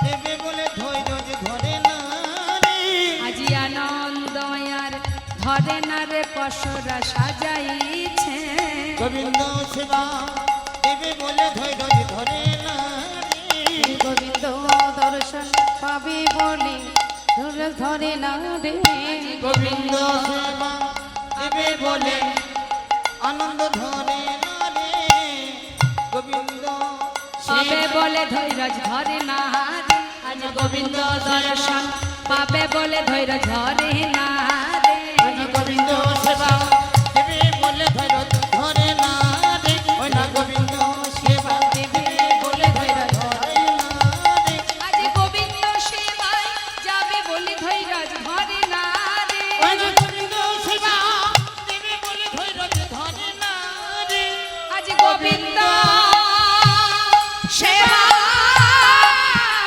Speaker 2: দেবে বলে ধৈর্য ধরে না রে
Speaker 1: আজি আনন্দ আর ধরে না রে পশরা সাজাইছে
Speaker 2: গোবিন্দ সেবা দেবে বলে ধৈর্য ধরে না রে
Speaker 3: গোবিন্দ দর্শন পাবে বলে ধরে না রে
Speaker 2: গোবিন্দ সেবা দেবে বলে আনন্দ ধরে না রে গোবিন্দ
Speaker 1: পাবে বলে ধৈর্য ধরে না রে আজ গোবিন্দ দর্শন পাবে বলে ধৈর্য ধরে না রে
Speaker 2: আজ গোবিন্দ সেবা দেবে বলে ধৈর্য ধরে না রে ওই না গোবিন্দ সেবা দেবে বলে ধৈর্য ধরে না রে
Speaker 1: আজ গোবিন্দ সেবায় যাবে বলে ধৈর্য ধরে না রে
Speaker 2: ওই না গোবিন্দ সেবা দেবে বলে ধৈর্য ধরে না রে
Speaker 1: আজ গোবিন্দ সেবা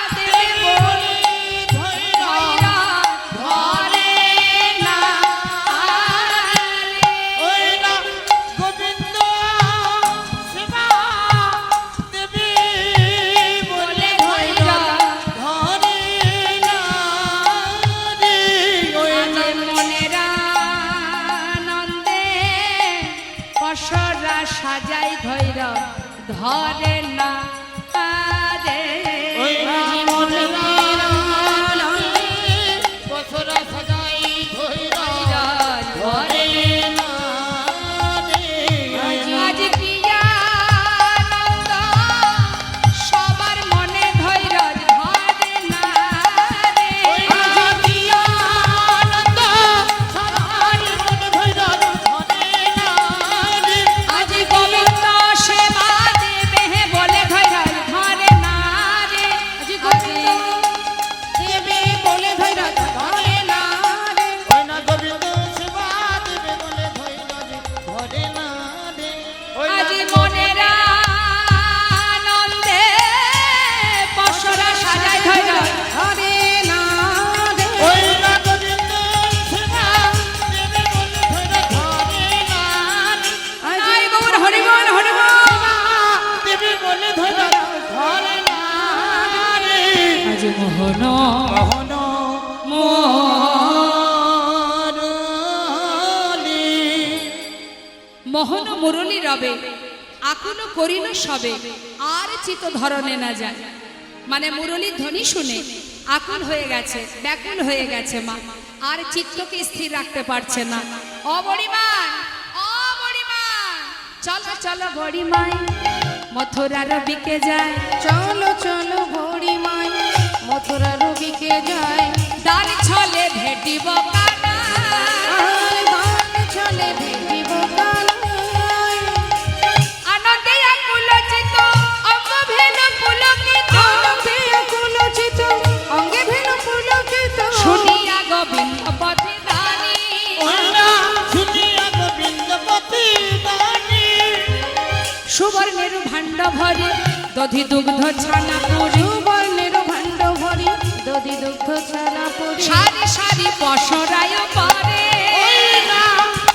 Speaker 1: দেবে বলে ধৈর্য ধরে না রে
Speaker 2: ওই না গোবিন্দ সেবা দেবে বলে ধৈর্য ধরে না রে ওই না
Speaker 1: আজ মনের আনন্দে পশরা সাজাই ধৈর্য ধরে না রে
Speaker 2: ওই না মনের আনন্দে বছরা সাজাই ধৈর্য ধরে না রে
Speaker 1: আজ কি আনন্দ সবার মনে ধৈর্য ধরে না রে
Speaker 2: ওই না কি আনন্দ সবার মনে ধৈর্য ধরে না রে
Speaker 1: আজ গোবিন্দ সেবা দেবে বলে ধৈর্য ধরে না রে আজ গোবিন্দ
Speaker 3: দেবে বলে ধরে না রে
Speaker 2: ওই না গোবিন্দ সেবা দেবে বলে ধৈর্য ধরে না রে ওই না
Speaker 1: আজ মনের আনন্দে পশরা সাজাই ধৈর্য
Speaker 3: ধরে না রে
Speaker 2: ওই না গোবিন্দ সেবা দেবে বলে ধৈর্য ধরে না রে
Speaker 1: জয় গৌর হরিবল হরিবল
Speaker 2: দেবে বলে ধৈর্য ধরে না রে
Speaker 1: আজ মোহন
Speaker 2: মোহন
Speaker 1: মোহন মুরলী রবে আকুল করিল সবে আর চিত ধরনে না যায় মানে মুরলীর ধ্বনি শুনে আকুল হয়ে গেছে ব্যাকুল হয়ে গেছে মা আর চিত্তকে স্থির রাখতে পারছে না অবড়িমাই অবড়িমাই চলো চলো বড়িমাই মথুরার বিকে যায়
Speaker 3: চলো চলো ভরি মাই মথুরা রবিকে যায়
Speaker 1: দ্বার ছলে ভেটিব কানা
Speaker 3: আর গান চলে ভেটিব কানাই
Speaker 1: আনন্দে আকুল চিত অঙ্গ ভেল পুলকিত
Speaker 3: আনন্দে আকুল চিত অঙ্গে ভেল পুলকিত
Speaker 1: শুনিয়া গোবিন্দ পথে দানি
Speaker 2: ওই না শুনিয়া গোবিন্দ পতি দানি
Speaker 1: সুবর্ণের ভাণ্ড ভরে দধি দুগ্ধ ছানা পুরি
Speaker 3: সুবর্ণের ভাণ্ড ভরি দধি দুগ্ধ ছানা পুরি
Speaker 1: সারি সারি পশরায় পরে
Speaker 2: ওই না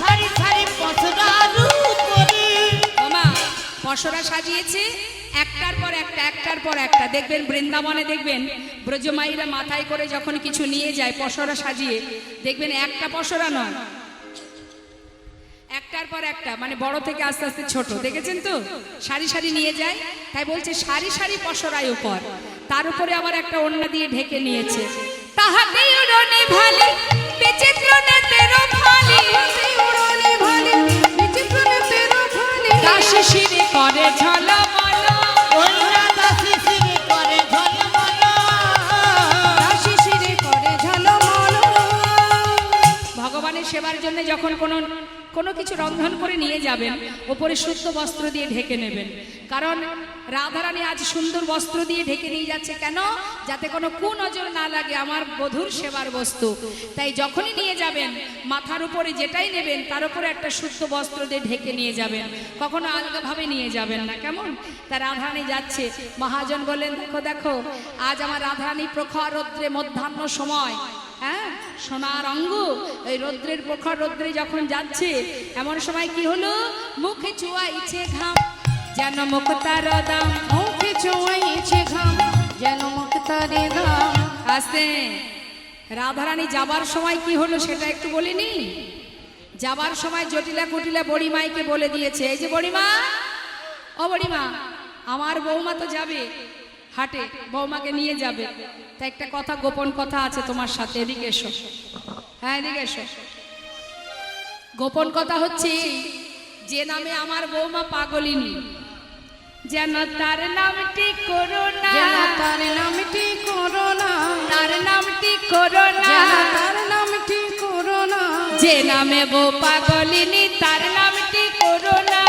Speaker 2: সারি সারি পছরারু করি
Speaker 1: ওমা পশরা সাজিয়েছে একটার পর একটা একটার পর একটা দেখবেন বৃন্দাবনে দেখবেন ব্রজমাইরা মাথায় করে যখন কিছু নিয়ে যায় পশরা সাজিয়ে দেখবেন একটা পশরা নয় একটার পর একটা মানে বড় থেকে আস্তে আস্তে ছোট দেখেছেন তো সারি সারি নিয়ে যায় তাই বলছে সারি সারি পশরায় উপর তার উপরে আবার একটা ওড়না দিয়ে ঢেকে নিয়েছে তাহাতে উড়নে ভালি বিচিত্র নেতের ফালি
Speaker 3: উড়নে ভালে বিচিত্র নেতের ফালে
Speaker 1: দাসী শিরে করে ঝলমল
Speaker 2: ওই না দাসী সিরে করে ঝলমল
Speaker 3: দাসী শিরে করে ঝলমল
Speaker 1: ভগবানের সেবার জন্য যখন কোনো কিছু রন্ধন করে নিয়ে যাবেন ওপরে শুদ্ধ বস্ত্র দিয়ে ঢেকে নেবেন কারণ রাধারানী আজ সুন্দর বস্ত্র দিয়ে ঢেকে নিয়ে যাচ্ছে কেন যাতে কোনো কুনজর না লাগে আমার বধূর সেবার বস্তু তাই যখনই নিয়ে যাবেন মাথার উপরে যেটাই নেবেন তার উপরে একটা শুদ্ধ বস্ত্র দিয়ে ঢেকে নিয়ে যাবেন কখনো আলগাভাবে নিয়ে যাবেন না কেমন তা রাধারানী যাচ্ছে মহাজন বলেন দেখো দেখো আজ আমার রাধারানী প্রখর রৌদ্রে মধ্যাহ্ন সময় হ্যাঁ সোনার অঙ্গ ওই রৌদ্রের প্রখর রৌদ্রে যখন যাচ্ছে এমন সময় কি হলো মুখে চুয়াইছে ঘাম যেন মুখ তার দাম
Speaker 3: মুখে ছোঁয়াইছে ঘাম যেন মুখ তারে দাম।
Speaker 1: আসতে রাধারানী যাবার সময় কি হলো সেটা একটু বলিনি। যাবার সময় জটিলা কুটিলা বড়িমাইকে বলে দিয়েছে, এই যে বড়িমা, ও বড়িমা, আমার বৌমা তো যাবে হাটে, বৌমাকে নিয়ে যাবে, তা একটা কথা, গোপন কথা আছে তোমার সাথে, এদিকে এসো। হ্যাঁ এদিকে এসো। গোপন কথা হচ্ছে যে নামে আমার বৌমা পাগলিনী, যেন তার নামটি করোনা,
Speaker 3: যেন তার নামটি করোনা,
Speaker 1: তার নামটি করোনা,
Speaker 3: যেন তার নামটি করোনা।
Speaker 1: যে নামে বউ পাগলিনী তার নামটি করোনা।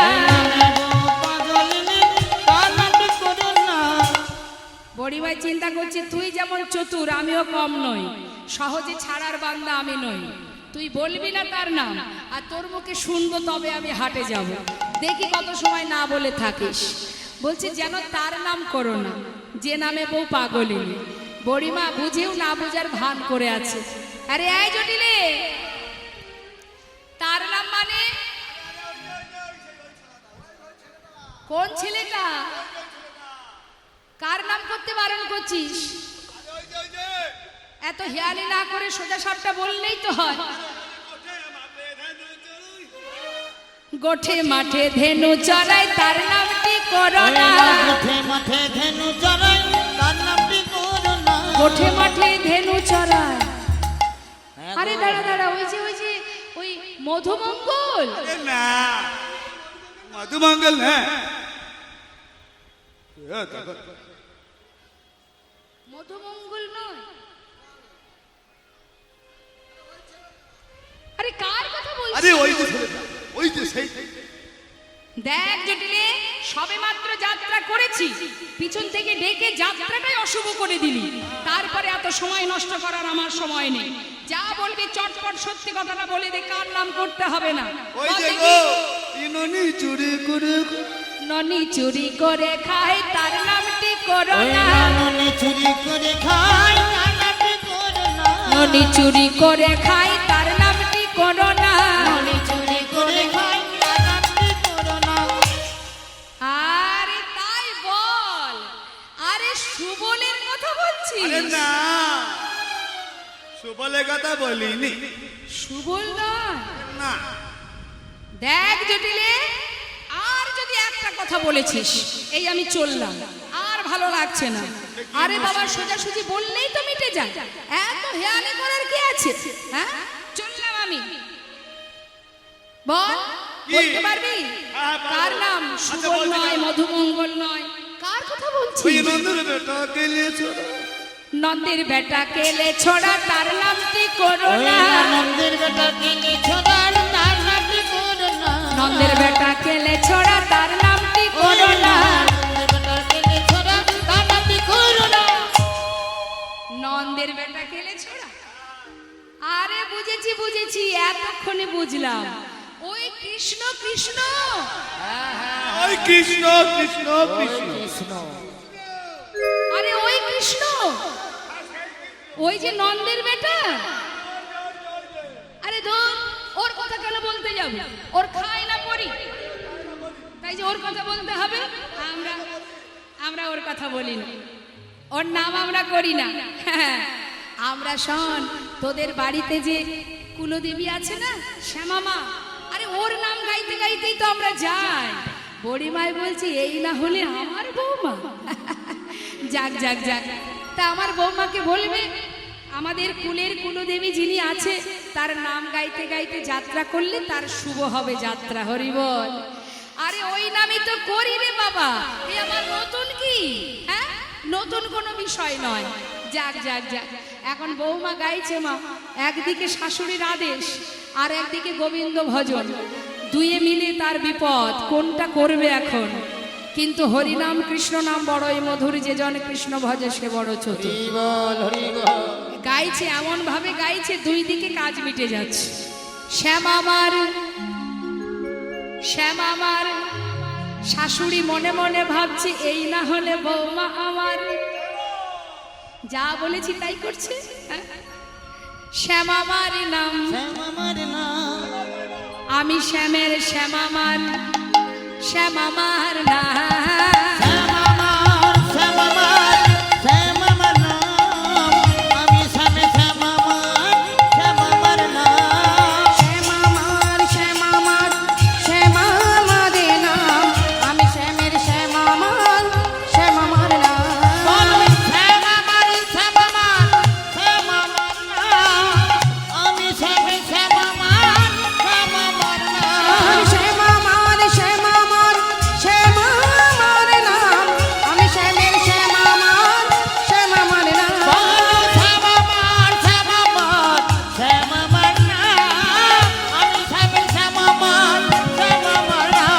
Speaker 1: বড়িভাই চিন্তা করছি তুই যেমন চতুর আমিও কম নই, সহজে ছাড়ার বান্দা আমি নই, তুই বলবি না তার নাম আর তোর মুখে শুনবো তবে আমি হাটে যাব, দেখি কত সময় না বলে থাকিস। বলছে যেন তার নাম করোনা, যে নামে বউ পাগলিনী। বড়িমা বুঝেও না বুঝার ভান করে আছে। আরে এই জটিলে, তার নাম মানে কোন ছেলেটা? কার নাম করতে বারণ করছিস? এত হেয়ালি না করে সোজা সাপটা বললেই তো হয়। গোঠে মাঠে ধেনু চড়াই তার নামটি করোনা,
Speaker 2: গোঠে মাঠে ধেনু চড়াই তার নামটি করোনা।
Speaker 1: গোঠে মাঠে ধেনু চড়াই। আরে দাঁড়া দাঁড়া, ওই যে ওই মধুমঙ্গল।
Speaker 4: না মধুমঙ্গল না,
Speaker 1: মধুমঙ্গল নয়। আরে কার কথা বলছিস?
Speaker 4: আরে ওই যে ছেলেটা, ওই যে সেই।
Speaker 1: দেখ জটিলে, সবে মাত্র যাত্রা করেছি, পিছন থেকে ডেকে যাত্রাটাই অশুভ করে দিলি, তারপরে এত সময় নষ্ট করার আমার সময় নেই। যা বলবি চটপট সত্যি কথাটা বলে দে, কার নাম করতে হবে না।
Speaker 4: ওই
Speaker 1: বল
Speaker 4: যে
Speaker 1: দেখি।
Speaker 4: গো ইননি চুরি করে
Speaker 1: ননি চুরি করে খায় তার নামটি করোনা,
Speaker 2: ননি চুরি করে খাই তার নামটি করোনা।
Speaker 1: ননি চুরি করে খায় তার নামটি করোনা।
Speaker 2: ননি চুরি করে খাই তার নামটি করোনা।
Speaker 1: আরে তাই বল, আরে সুবলের কথা বলছিস?
Speaker 4: আরে না সুবলের কথা বলিনি।
Speaker 1: সুবল নয়।
Speaker 4: না
Speaker 1: দেখ জটিলে, আর যদি একটা কথা বলেছিস এই আমি চললাম, আর ভালো লাগছে না। আরে বাবা সোজাসুজি বললেই তো মিটে যায়, এত হেয়ালি করার কি আছে? হ্যাঁ চললাম আমি। বল,
Speaker 4: কি?
Speaker 1: বলতে পারবি
Speaker 4: হ্যাঁ, পারবো।
Speaker 1: কার নাম?
Speaker 4: আচ্ছা,
Speaker 1: সুবল
Speaker 4: বলতে
Speaker 1: নয়,
Speaker 4: পারবো।
Speaker 1: মধুমঙ্গল নয়, কার কথা
Speaker 4: ওই
Speaker 1: বলছিস?
Speaker 4: নন্দুর বেটা কেলেছো,
Speaker 1: নন্দের বেটা কেলে ছড়া তার নামটি
Speaker 2: ওই
Speaker 1: করোনা,
Speaker 2: নন্দের বেটা কেলে ছোড়ার তার নামটি করোনা।
Speaker 1: নন্দের বেটা কেলে ছড়া তার নামটি করোনা।
Speaker 2: নন্দের বেটা কেলে ছোড়া তার নামটি করোনা।
Speaker 1: নন্দের বেটা কেলে ছোড়া? আরে বুঝেছি বুঝেছি, এতক্ষণে বুঝলাম, ওই কৃষ্ণ কৃষ্ণ।
Speaker 4: ওই কৃষ্ণ কৃষ্ণ কৃষ্ণ।
Speaker 2: কৃষ্ণ
Speaker 1: আরে ওই কৃষ্ণ, ওই যে নন্দের বেটা। আরে ধর, ওর কথা কেন বলতে যাব? ওর খাই না পড়ি, তাই যে ওর কথা বলতে হবে? আমরা ওর কথা বলি না, ওর নাম আমরা করি না। আমরা শোন, তোদের বাড়িতে যে কুলদেবী আছে না, শ্যামা মা, আরে ওর নাম গাইতে গাইতেই তো আমরা যাই। বড়িমাই বলছি এই না হলে আমার বৌমা। যাক যাক যাক, তা আমার বৌমাকে বলবে আমাদের কুলের কুলদেবী যিনি আছে তার নাম গাইতে গাইতে যাত্রা করলে তার শুভ হবে যাত্রা। হরি বল। আরে ওই নামই তো করি রে বাবা, এ আমার নতুন কি? হ্যাঁ নতুন কোনো বিষয় নয়। যাক যাক যাক, এখন বৌমা গাইছে মা, একদিকে শাশুড়ির আদেশ আর একদিকে গোবিন্দ ভজন, দুয়ে মিলে তার বিপদ, কোনটা করবে এখন? কিন্তু হরিনাম কৃষ্ণ নাম বড়ই মধুর, যে জন কৃষ্ণ ভজে সে বড় চতুর।
Speaker 2: হরি বল হরি বল।
Speaker 1: গাইছে এমন ভাবে গাইছে দুই দিকে কাজ মিটে যাচ্ছে। শ্যাম আমার, শ্যাম আমার, শাশুড়ি মনে মনে ভাবছে এই না হলে বৌমা আমার। যা বলেছি তাই করছে। হ্যাঁ? শ্যাম আমার নাম,
Speaker 2: শ্যাম আমার নাম,
Speaker 1: আমি শ্যামের শ্যাম আমার, শ্যাম আমার নাম।
Speaker 2: শ্যাম আমার, শ্যাম আমার, শ্যাম আমার নাম, আমি শ্যামে শ্যাম আমার, শ্যাম আমার নাম।
Speaker 3: শ্যাম আমার, শ্যাম আমার, শ্যাম আমার নাম, আমি শ্যামের শ্যাম আমার, শ্যাম আমার নাম।
Speaker 2: বলো শ্যাম আমার, শ্যাম আমার, শ্যাম আমার নাম, আমি শ্যামে শ্যাম আমার, শ্যাম আমার নাম।
Speaker 3: শ্যাম আমার, শ্যাম আমার, শ্যাম আমার নাম, আমি শ্যামের শ্যাম আমার, শ্যাম আমার নাম।
Speaker 2: বলো শ্যাম আমার, শ্যাম আমার, শ্যাম আমার নাম, আমি শ্যামে শ্যাম আমার, শ্যাম আমার নাম।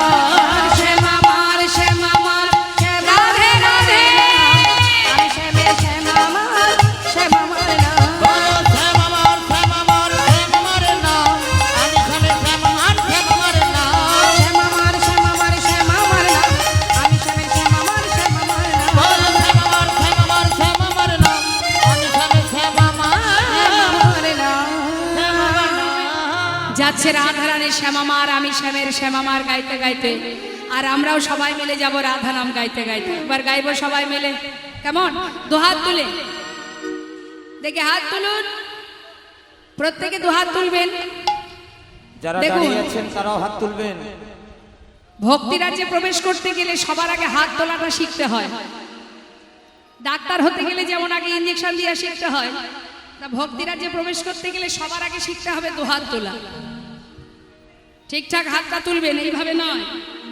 Speaker 3: শ্যাম আমার, শ্যাম আমার, শ্যাম রাধে রাধে, আমি শ্যামের শ্যাম আমার, শ্যাম আমার নাম।
Speaker 2: বলো শ্যাম আমার, শ্যাম আমার, শ্যাম আমার নাম, আমি শ্যামে শ্যাম আমার, শ্যাম আমার নাম।
Speaker 3: শ্যাম আমার, শ্যাম আমার, শ্যাম আমার নাম, আমি শ্যামের শ্যাম আমার, শ্যাম আমার নাম।
Speaker 2: বলো শ্যাম আমার, শ্যাম আমার, শ্যাম আমার নাম, আমি শ্যামে শ্যাম আমার,
Speaker 3: আমার নাম।
Speaker 2: শ্যাম আমার নাম।
Speaker 1: যাচ্ছে রাধারানী শ্যামামার, আমি শ্যামের শ্যামামার গাইতে গাইতে, আর আমরাও সবাই মিলে যাব রাধা নাম গাইতে গাইতে। একবার গাইবো সবাই মিলে, কেমন? দুহাত তুলে দেখে, হাত তুলুন, প্রত্যেকে দুহাত তুলবেন।
Speaker 5: যারা
Speaker 1: দেখুন।
Speaker 5: দাঁড়িয়ে আছেন তারাও হাত তুলবেন।
Speaker 1: ভক্তি রাজ্যে প্রবেশ করতে গেলে সবার আগে হাত তোলাটা শিখতে হয়। ডাক্তার হতে গেলে যেমন আগে ইঞ্জেকশন দিয়ে শিখতে হয়, তা ভক্তি রাজ্যে প্রবেশ করতে গেলে সবার আগে শিখতে হবে দুহাত তোলা। ঠিকঠাক হাতটা তুলবেন, এইভাবে নয়।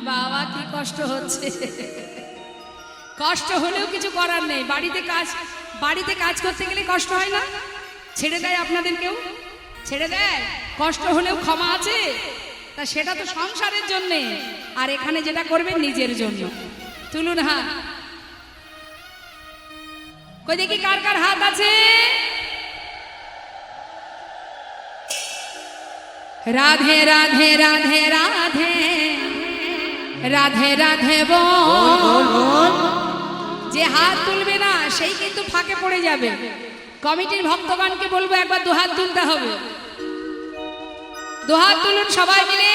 Speaker 1: বাবা কি কষ্ট হচ্ছে, কষ্ট হলেও কিছু করার নেই। বাড়িতে কাজ করতে গেলে কষ্ট হয় না? ছেড়ে দেয় আপনাদের কেউ? ছেড়ে দেয়? কষ্ট হলেও ক্ষমা আছে? তা সেটা তো সংসারের জন্যে, আর এখানে যেটা করবেন নিজের জন্য। তুলুন হাত, কই দেখি কার কার হাত আছে। রাধে রাধে রাধে রাধে রাধে রাধে বল। যে হাত তুলবে না সেই কিন্তু ফাঁকে পড়ে যাবে। কমিটির ভক্তগণকে বলবো একবার দুহাত তুলতে হবে। দুহাত তুলুন সবাই মিলে।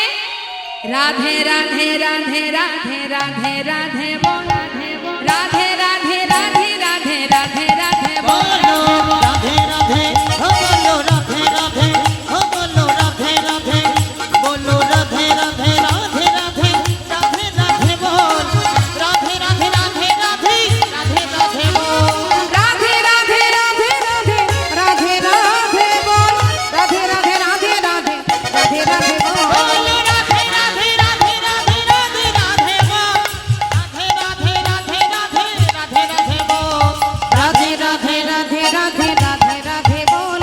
Speaker 1: রাধে রাধে রাধে রাধে রাধে রাধে বল, রাধে রাধে রাধে রাধে রাধে রাধে বল।
Speaker 2: বলো রাধে রাধে, ও বলো রাধে রাধে, ও বলো রাধে রাধে, বলো রাধে রাধে রাধে রাধে রাধে রাধে বল। রাধে রাধে রাধে রাধে রাধে রাধে বল।
Speaker 3: রাধে রাধে রাধে রাধে রাধে রাধে বল, রাধে রাধে রাধে রাধে রাধে রাধে বল।
Speaker 2: বলো রাধে রাধে রাধে রাধে রাধে রাধে বল। রাধে রাধে রাধে রাধে রাধে রাধে বল।
Speaker 3: রাধে রাধে রাধে রাধে রাধে রাধে বল,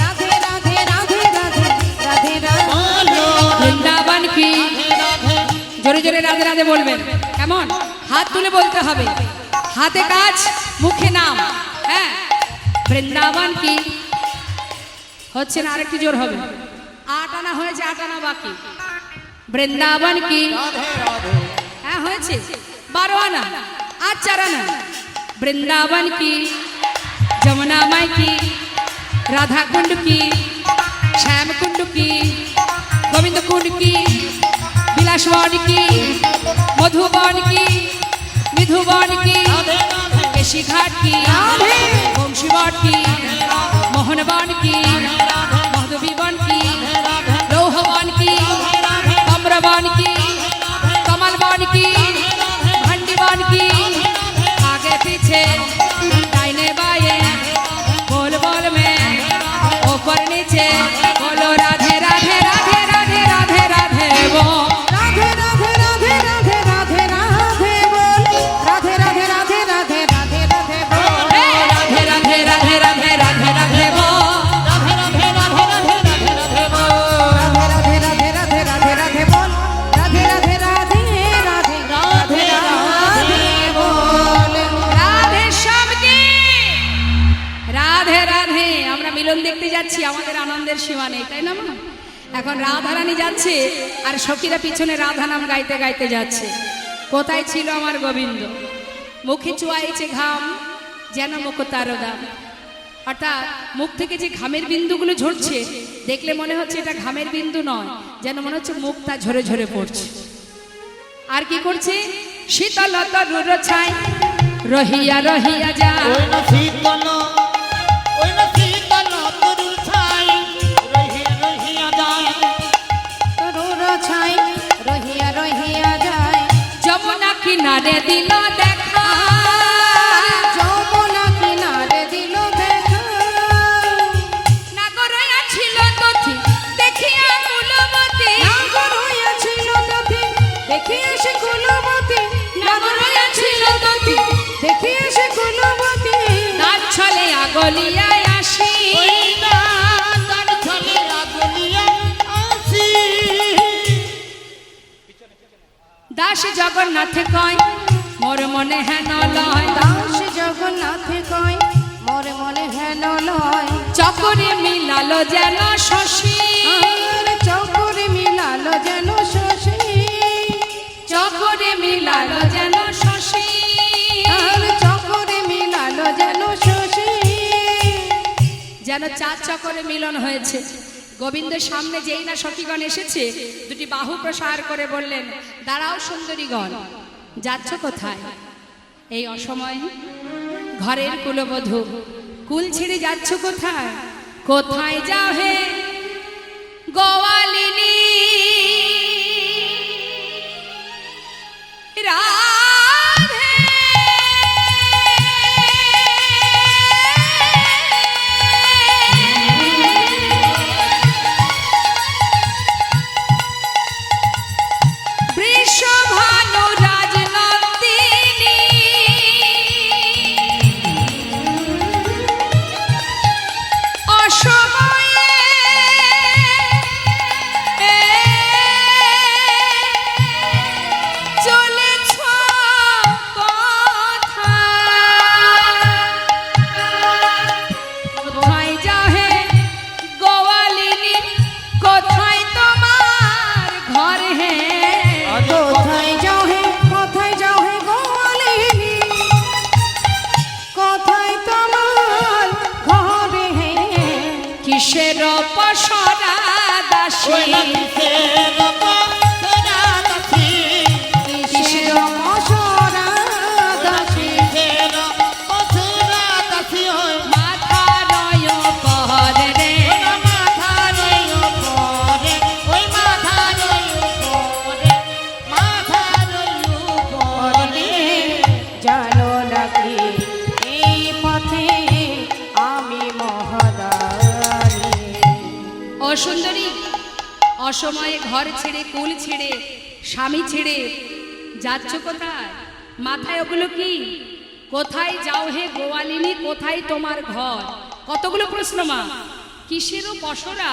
Speaker 3: রাধে রাধে রাধে রাধে রাধে রাধে।
Speaker 2: বলো
Speaker 1: বৃন্দাবন কি,
Speaker 2: রাধে রাধে।
Speaker 1: জোরে জোরে রাধে রাধে বলবেন, কেমন? হাত তুলে বলতে হবে, হাতে কাজ মুখে নাম। হ্যাঁ, বৃন্দাবন কি হচ্ছে না, আরেকটু জোর হবে। 8 আনা হয়েছে, 8 আনা বাকি। বৃন্দাবন কি, হ্যাঁ হয়েছে 12 আনা, আর 4 আনা। বৃন্দাবন কি, যमुना माई की, राधा कुंड की, श्याम कुंड की, गोविंद कुंड की, विलासवन की, मधुबन की, मिधुबन की, केशी घाट की, वंशीवन की, मोहनवन की, मधुबीवन की, लोहवन की, कमरवन की, कमलवन की, भंडीवन की, आगे पीछे दाहिने बाएं बोल बोल में ऊपर नीचे बोलो राधे राधे राधे राधे राधे राधे बोल।
Speaker 3: राधे राधे राधे राधे राधे राधे बोल, राधे राधे राधे राधे राधे राधे बोल।
Speaker 1: हे राधे राधे राधे राधे राधे राधे बोल।
Speaker 2: राधे राधे राधे राधे राधे राधे बोल।
Speaker 3: राधे राधे राधे राधे राधे बोल, राधे राधे राधे राधे राधे राधे बोल।
Speaker 1: রাধে শ্যাম কি, রাধে রাধে। আমরা মিলন দেখতে যাচ্ছি, আমাদের আনন্দের সীমা নেই, তাই না মা? এখন রাধারানী যাচ্ছে আর সখীরা পিছনে রাধা নাম গাইতে গাইতে যাচ্ছে। কোথায় ছিল আমার গোবিন্দ, মুখে চুয়াইছে ঘাম যেন মুখ তার দাম। অর্থাৎ মুখ থেকে যে ঘামের বিন্দুগুলো ঝরছে দেখলে মনে হচ্ছে এটা ঘামের বিন্দু নয়, যেন মনে হচ্ছে মুখটা ঝরে ঝরে পড়ছে। আর কি করছে? শীতলতা রুর ছাই রহিয়া রহিয়া যায়।
Speaker 2: ওই না শীতল, ওই না শীতল তরুর ছাই রহিয়া রহিয়া যায়।
Speaker 3: তরুর ছাই রহিয়া রহিয়া যায়।
Speaker 1: যমুনা কিনারে দিল দেখা,
Speaker 3: যমুনা কিনারে দিল দেখা।
Speaker 1: নাগর ছিল তথি দেখিয়া কুলবতী,
Speaker 3: নাগর হইয়াছিল তথি দেখিয়া সে কুলবতী। নাগর হইয়াছিল তথি দেখিয়া সে কুলবতী।
Speaker 1: তার ছলে আগলিয়া আসি,
Speaker 2: ওই না তার ছলে আগলিয়া আসি।
Speaker 1: দাস জগন্নাথে কয় মোর মনে হেন লয়।
Speaker 3: দাস জগন্নাথে কয় মোর মনে হেন লয়।
Speaker 1: চকরে মিলালো যেন শশী,
Speaker 3: আর চকরে মিলালো যেন শশী।
Speaker 1: চকরে মিলালো যেন শশী।
Speaker 3: আর চকরে মিলালো যেন শশী।
Speaker 1: যেন চার চকরে মিলন হয়েছে। গোবিন্দের সামনে যেই না সখীগণ এসেছে, দুটি বাহু প্রসার করে বললেন, দাঁড়াও সুন্দরীগণ, যাচ্ছ কোথায়? এই অসময়ে ঘরের কুলবধূ, কুল ছেড়ে যাচ্ছ কোথায়? কোথায় যাও হে গোয়ালিনী রাধে? বৃষভানু রাজনন্দিনী অসময়ে চলেছ কোথায় যাও হে গোয়ালিনী? কোথায় তোমার ঘর হে?
Speaker 3: কোথায় যাও হে, কোথায় যাও হে গোয়ালিনী? কোথায় তোমার ঘর হে?
Speaker 1: কিসের পসরা দাসী,
Speaker 2: ওই না কিসের পসরা দাসী।
Speaker 3: কিসের মশরা দাসী।
Speaker 2: কিসের পসরা দাসী। ওই
Speaker 1: মাথার পর রে,
Speaker 2: না মাথার উপরে, ওই মাথার উপরে, মাথার উপরে।
Speaker 3: জানো নাকি এই পথে আমি মহাদারী।
Speaker 1: ও সুন্দরী, অসময়ে ঘর ছেড়ে, কুল ছেড়ে, স্বামী ছেড়ে যাচ্ছ কোথায়? মাথায় ওগুলো কি? কোথায় যাও হে গোয়ালিনী? কোথায় তোমার ঘর? কতগুলো প্রশ্ন মা। কিসেরও পসরা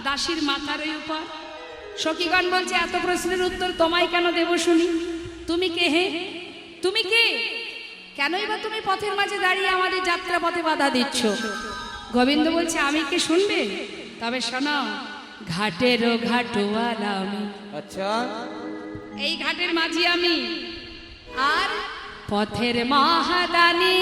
Speaker 1: দাসীর মাথার উপর? সখীগণ বলছে, এত প্রশ্নের উত্তর তোমায় কেন দেব শুনি? তুমি কে হে? তুমি কে? কেনই বা তুমি পথের মাঝে দাঁড়িয়ে আমাদের যাত্রা পথে বাধা দিচ্ছ? গোবিন্দ বলছে, আমি কে শুনবে? তবে শোনাও, ঘাটেরও ঘাটওয়ালা আমি,
Speaker 5: আচ্ছা,
Speaker 1: এই ঘাটের মাঝি আমি, আর পথের মহাদানী